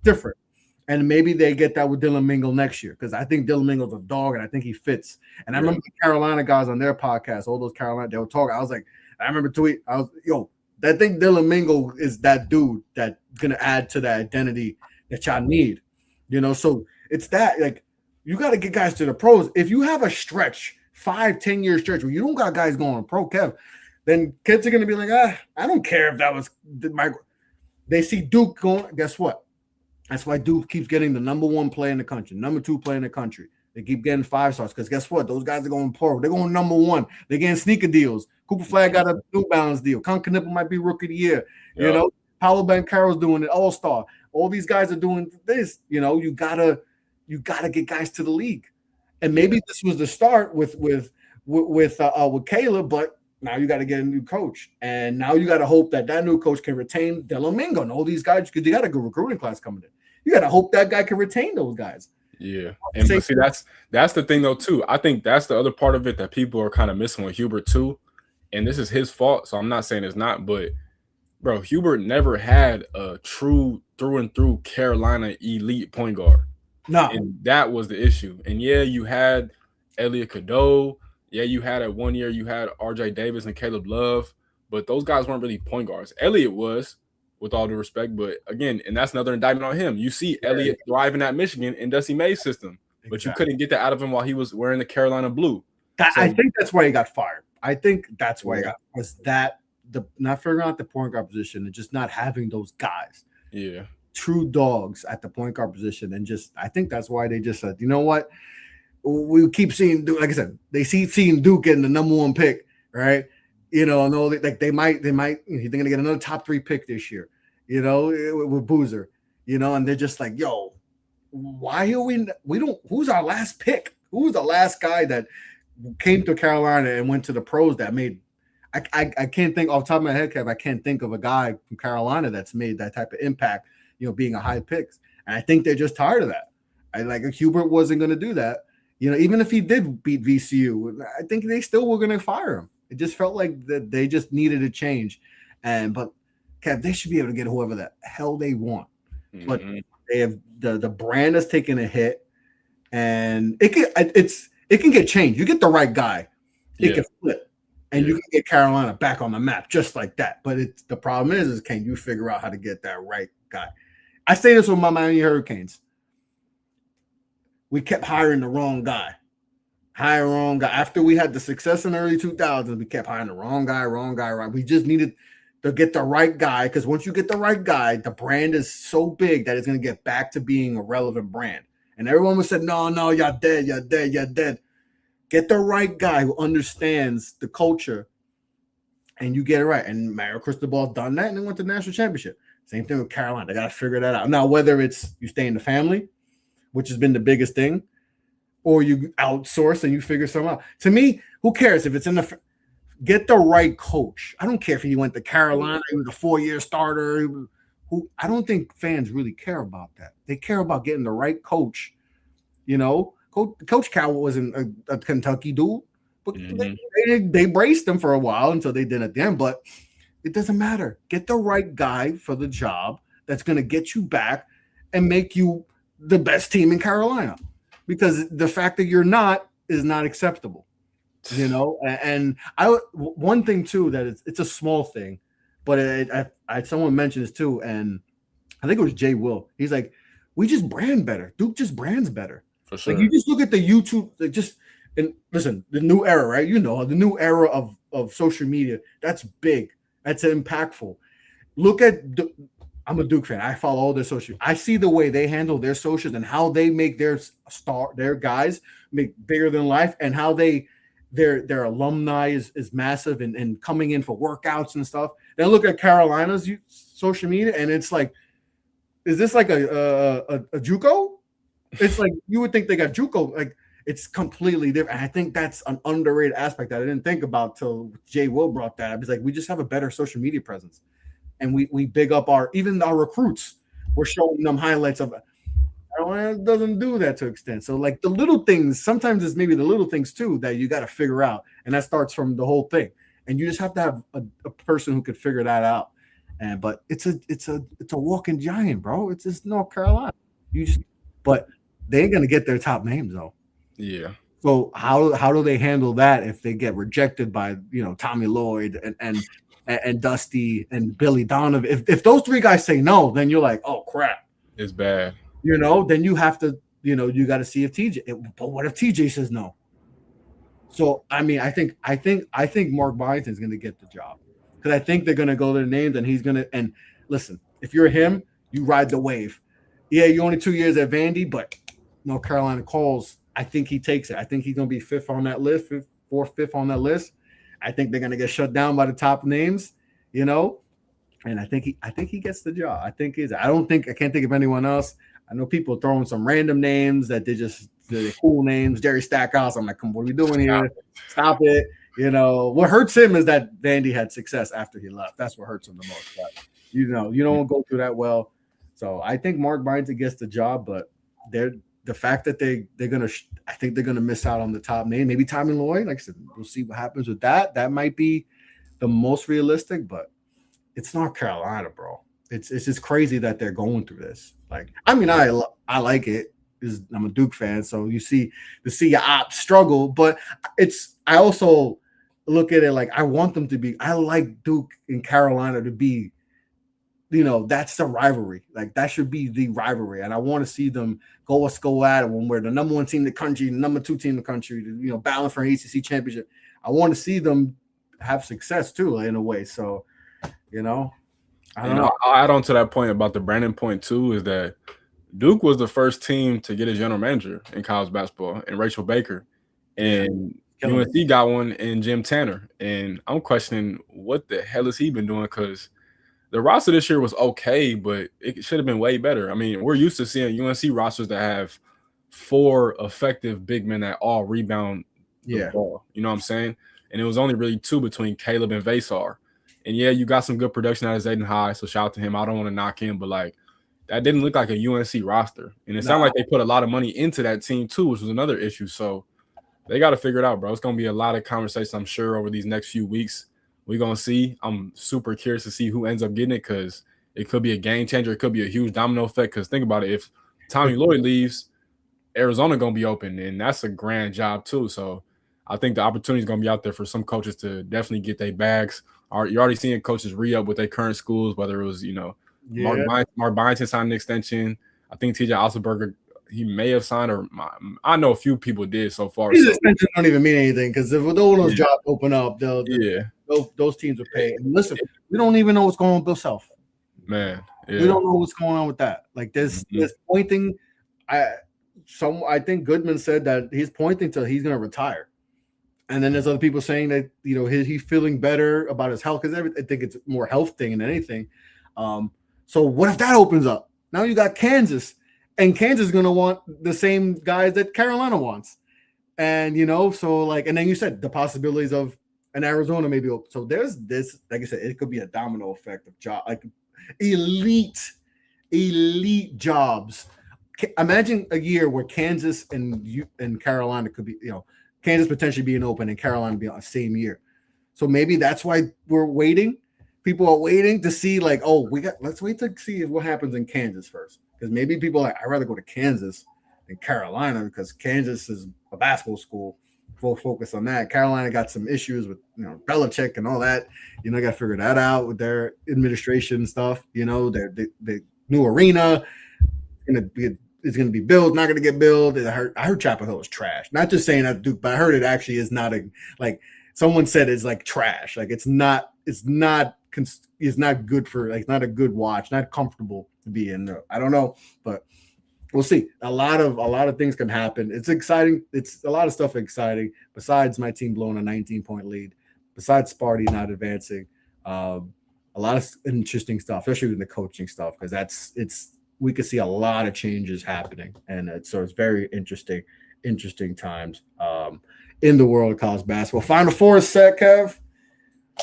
different. And maybe they get that with Dylan Mingle next year because I think Dylan Mingle's a dog and I think he fits. And I remember the Carolina guys on their podcast, all those Carolina, they were talking. I was like, I remember tweet. I was, yo, I think Dylan Mingle is that dude that's going to add to that identity that y'all need. So it's that, like, you got to get guys to the pros. If you have a stretch, 5-10 year stretch where you don't got guys going pro, Kev, then kids are going to be like, I don't care if that was my. They see Duke going. Guess what? That's why Duke keeps getting the number 1 player in the country, number 2 player in the country. They keep getting 5 stars because guess what? Those guys are going pro. They're going number 1. They're getting sneaker deals. Cooper Flag got a New Balance deal. Con Knipple might be Rookie of the Year. Yeah. You know, Paolo Banchero's doing it. All Star. All these guys are doing this. You know, you gotta get guys to the league. And maybe this was the start with Caleb, but now you got to get a new coach, and now you got to hope that new coach can retain Delamingo and all these guys because you got a good recruiting class coming in. You got to hope that guy can retain those guys. Yeah, and but see, that's the thing though too. I think that's the other part of it that people are kind of missing with Hubert too, and this is his fault. So I'm not saying it's not, but bro, Hubert never had a true through and through Carolina elite point guard. No, and that was the issue. And yeah, you had Elliot Cadeau. Yeah, you had at 1 year, you had RJ Davis and Caleb Love, but those guys weren't really point guards. Elliot was, with all due respect, but again, and that's another indictment on him. You see Elliot thriving at Michigan in Dusty May's system, but you couldn't get that out of him while he was wearing the Carolina blue. I think that's why he got fired. I think that's why he got not figuring out the point guard position and just not having those guys. Yeah. True dogs at the point guard position. And just I think that's why they just said, you know what? We keep seeing Duke, like I said, they seeing Duke getting the number 1 pick, right? You know, and like they might, they're gonna get another top 3 pick this year, you know, with Boozer, you know, and they're just like, yo, why are we don't who's our last pick? Who was the last guy that came to Carolina and went to the pros that made I can't think off the top of my head, Kev, I can't think of a guy from Carolina that's made that type of impact, you know, being a high picks. And I think they're just tired of that. Hubert wasn't gonna do that. You know, even if he did beat VCU, I think they still were going to fire him. It just felt like that they just needed a change. But Kev, they should be able to get whoever the hell they want. Mm-hmm. But they have the brand has taken a hit, and it can get changed. You get the right guy, it can flip, and you can get Carolina back on the map just like that. But the problem is can you figure out how to get that right guy? I say this with my Miami Hurricanes. We kept hiring the wrong guy. After we had the success in the early 2000s, we kept hiring the wrong guy. Right? We just needed to get the right guy because once you get the right guy, the brand is so big that it's going to get back to being a relevant brand. And everyone would say, no, you're dead. Get the right guy who understands the culture, and you get it right. And Mario Cristobal's done that, and they went to the national championship. Same thing with Carolina. They got to figure that out. Now, whether it's you stay in the family, which has been the biggest thing, or you outsource and you figure something out. To me, who cares if it's in the get the right coach. I don't care if he went to Carolina, he was a 4-year starter. I don't think fans really care about that. They care about getting the right coach. You know, Coach Cal wasn't a Kentucky dude, but they braced him for a while until they did at the end. But it doesn't matter. Get the right guy for the job that's going to get you back and make you the best team in Carolina, because the fact that you're not is not acceptable, you know. And one thing too that it's a small thing, but someone mentioned this too, and I think it was Jay Will. He's like, we just brand better. Duke just brands better. For sure. Like you just look at the YouTube, and listen, the new era, right? You know, the new era of social media. That's big. That's impactful. Look at. I'm a Duke fan. I follow all their socials. I see the way they handle their socials and how they make their guys make bigger than life, and how their alumni is massive and coming in for workouts and stuff. Then look at Carolina's social media, and it's like, is this like a JUCO? It's like you would think they got JUCO. Like it's completely different. And I think that's an underrated aspect that I didn't think about till Jay Will brought that. I was like, we just have a better social media presence. And we big up even our recruits. We're showing them highlights of it. It doesn't do that to extent. So like the little things, sometimes it's maybe the little things too that you got to figure out. And that starts from the whole thing. And you just have to have a person who could figure that out. But it's a walking giant, bro. It's just North Carolina. But they ain't gonna get their top names though. Yeah. So how do they handle that if they get rejected by Tommy Lloyd and Dusty and Billy Donovan? If those three guys say no, then you're like, oh crap, it's bad. Then you have to, you got to see if TJ. But what if TJ says no? So I mean, I think Mark Byington's going to get the job because I think they're going to go their names and he's going to. And listen, if you're him, you ride the wave. Yeah, you're only 2 years at Vandy, but North Carolina calls. I think he takes it. I think he's going to be fifth on that list, fifth on that list. I think they're going to get shut down by the top names, you know. And I think he gets the job. I can't think of anyone else. I know people throwing some random names that they're cool names. Jerry Stackhouse. I'm like, come on, what are we doing here? Stop it. You know, what hurts him is that Vandy had success after he left. That's what hurts him the most. But, you know, you don't go through that well. So I think Mark Byington gets the job, but the fact that I think they're gonna miss out on the top name. Maybe Tommy Lloyd. Like I said, we'll see what happens with that. That might be the most realistic, but it's North Carolina, bro. It's just crazy that they're going through this. Like, I mean, I like it. I'm a Duke fan, so you see your ops struggle, but I also look at it like I want them to be. I like Duke and Carolina to be, you know, that's the rivalry. Like that should be the rivalry, and I want to see them go at it when we're the number one team in the country, the number two team in the country, you know, battling for an ACC championship. I want to see them have success too, in a way. So, you know, I don't know. I'll add on to that point about the Brandon point too, is that Duke was the first team to get a general manager in college basketball, and Rachel Baker, and UNC got one in Jim Tanner. And I'm questioning what the hell has he been doing, because the roster this year was okay, but it should have been way better. I mean, we're used to seeing UNC rosters that have 4 effective big men that all rebound the ball. You know what I'm saying? And it was only really 2 between Caleb and Vasar. And yeah, you got some good production out of Zayden High, so shout out to him. I don't want to knock him, but like that didn't look like a UNC roster. And it sounded like they put a lot of money into that team too, which was another issue. So they got to figure it out, bro. It's going to be a lot of conversations, I'm sure, over these next few weeks. We're going to see. I'm super curious to see who ends up getting it, because it could be a game changer. It could be a huge domino effect, because think about it. If Tommy Lloyd leaves, Arizona going to be open, and that's a grand job too. So I think the opportunity is going to be out there for some coaches to definitely get their bags. You're already seeing coaches re-up with their current schools, whether it was, you know, Mark Byington signed an extension. I think TJ Otzelberger, he may have signed, or I know a few people did so far. These extensions don't even mean anything, because if those jobs open up, those teams will pay. And listen, we don't even know what's going on with Bill Self. Man, we don't know what's going on with that. Like there's pointing. I think Goodman said that he's pointing to he's going to retire. And then there's other people saying that, you know, he's feeling better about his health, because I think it's more health thing than anything. So what if that opens up? Now you got Kansas, and Kansas is going to want the same guys that Carolina wants. And, you know, so like, and then you said the possibilities of an Arizona maybe open. So there's this, like I said, it could be a domino effect of job, like elite jobs. Imagine a year where Kansas and Carolina could be, you know, Kansas potentially being open and Carolina being on the same year. So maybe that's why we're waiting. People are waiting to see, like, oh, let's wait to see what happens in Kansas first. Because maybe people are like, I'd rather go to Kansas than Carolina, because Kansas is a basketball school. We'll focus on that. Carolina got some issues with, you know, Belichick and all that. You know, got to figure that out with their administration stuff. You know, the new arena is going to be built, not going to get built. I heard Chapel Hill is trash. Not just saying that Duke, but I heard it actually is not someone said it's like trash. Like it's not good for, like, not a good watch, not comfortable to be in there. I don't know, but we'll see. A lot of things can happen. It's exciting. It's a lot of stuff exciting. Besides my team blowing a 19-point lead, besides Sparty not advancing, a lot of interesting stuff, especially with the coaching stuff, because we could see a lot of changes happening, and it's very interesting times in the world of college basketball. Final Four is set, Kev.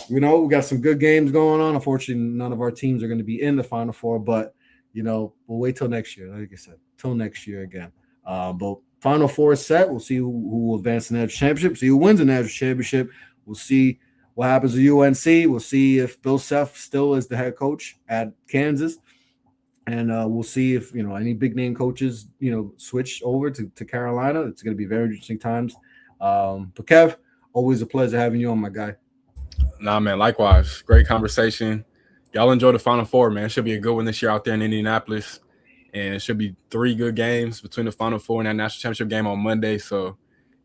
You know, we got some good games going on. Unfortunately, none of our teams are going to be in the Final Four, but, you know, we'll wait till next year. Like I said, till next year again. But Final Four is set. We'll see who will advance the national championship, see who wins the national championship. We'll see what happens to UNC. We'll see if Bill Self still is the head coach at Kansas. And we'll see if, you know, any big name coaches, you know, switch over to Carolina. It's going to be very interesting times. But Kev, always a pleasure having you on, my guy. Nah, man, likewise. Great conversation. Y'all enjoy the Final Four, man. Should be a good one this year out there in Indianapolis. And it should be 3 good games between the Final Four and that national championship game on Monday. So,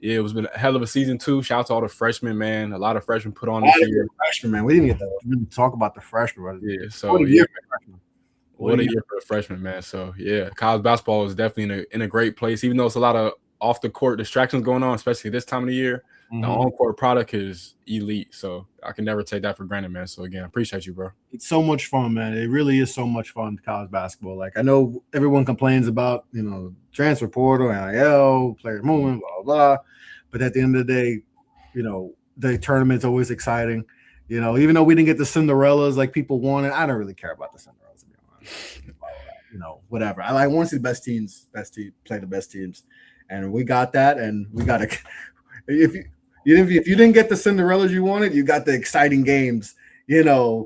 Yeah, it was been a hell of a season too. Shout out to all the freshmen, man. A lot of freshmen put on this year. Freshmen, man. We didn't get to really talk about the freshmen. Brother. Yeah, so what a year for the freshmen, man. So yeah, college basketball is definitely in a great place, even though it's a lot of off the court distractions going on, especially this time of the year. The on-court product is elite, so I can never take that for granted, man. So again, I appreciate you, bro. It's so much fun, man. It really is so much fun, college basketball. Like, I know everyone complains about, transfer portal, NIL, player movement, blah, blah, blah. But at the end of the day, the tournament's always exciting. Even though we didn't get the Cinderellas like people wanted, I don't really care about the Cinderellas, to be honest. Whatever. I want to see the best teams play the best teams. And we got that, and we got to – if you didn't get the Cinderellas you wanted, you got the exciting games. We got a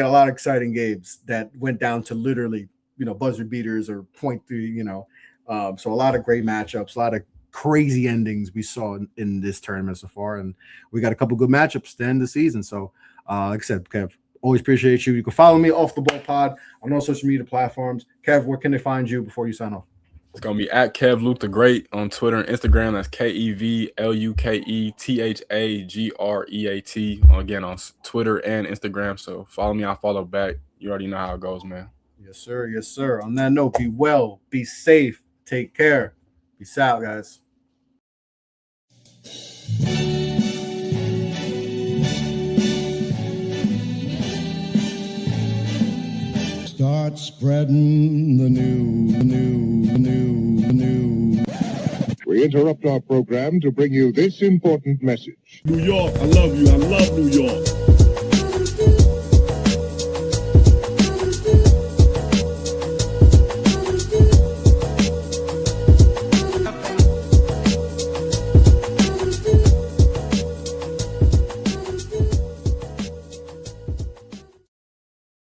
lot of exciting games that went down to literally, buzzer beaters or point three, so a lot of great matchups, a lot of crazy endings we saw in this tournament so far. And we got a couple good matchups to end the season. So, like I said, Kev, always appreciate you. You can follow me Off the Ball Pod on all social media platforms. Kev, where can they find you before you sign off? It's going to be at Kev Luke the Great on Twitter and Instagram. That's KevLukethaGreat. Again, on Twitter and Instagram. So follow me. I'll follow back. You already know how it goes, man. Yes, sir. Yes, sir. On that note, be well, be safe, take care. Peace out, guys. Start spreading the news. We interrupt our program to bring you this important message. New York, I love you. I love New York.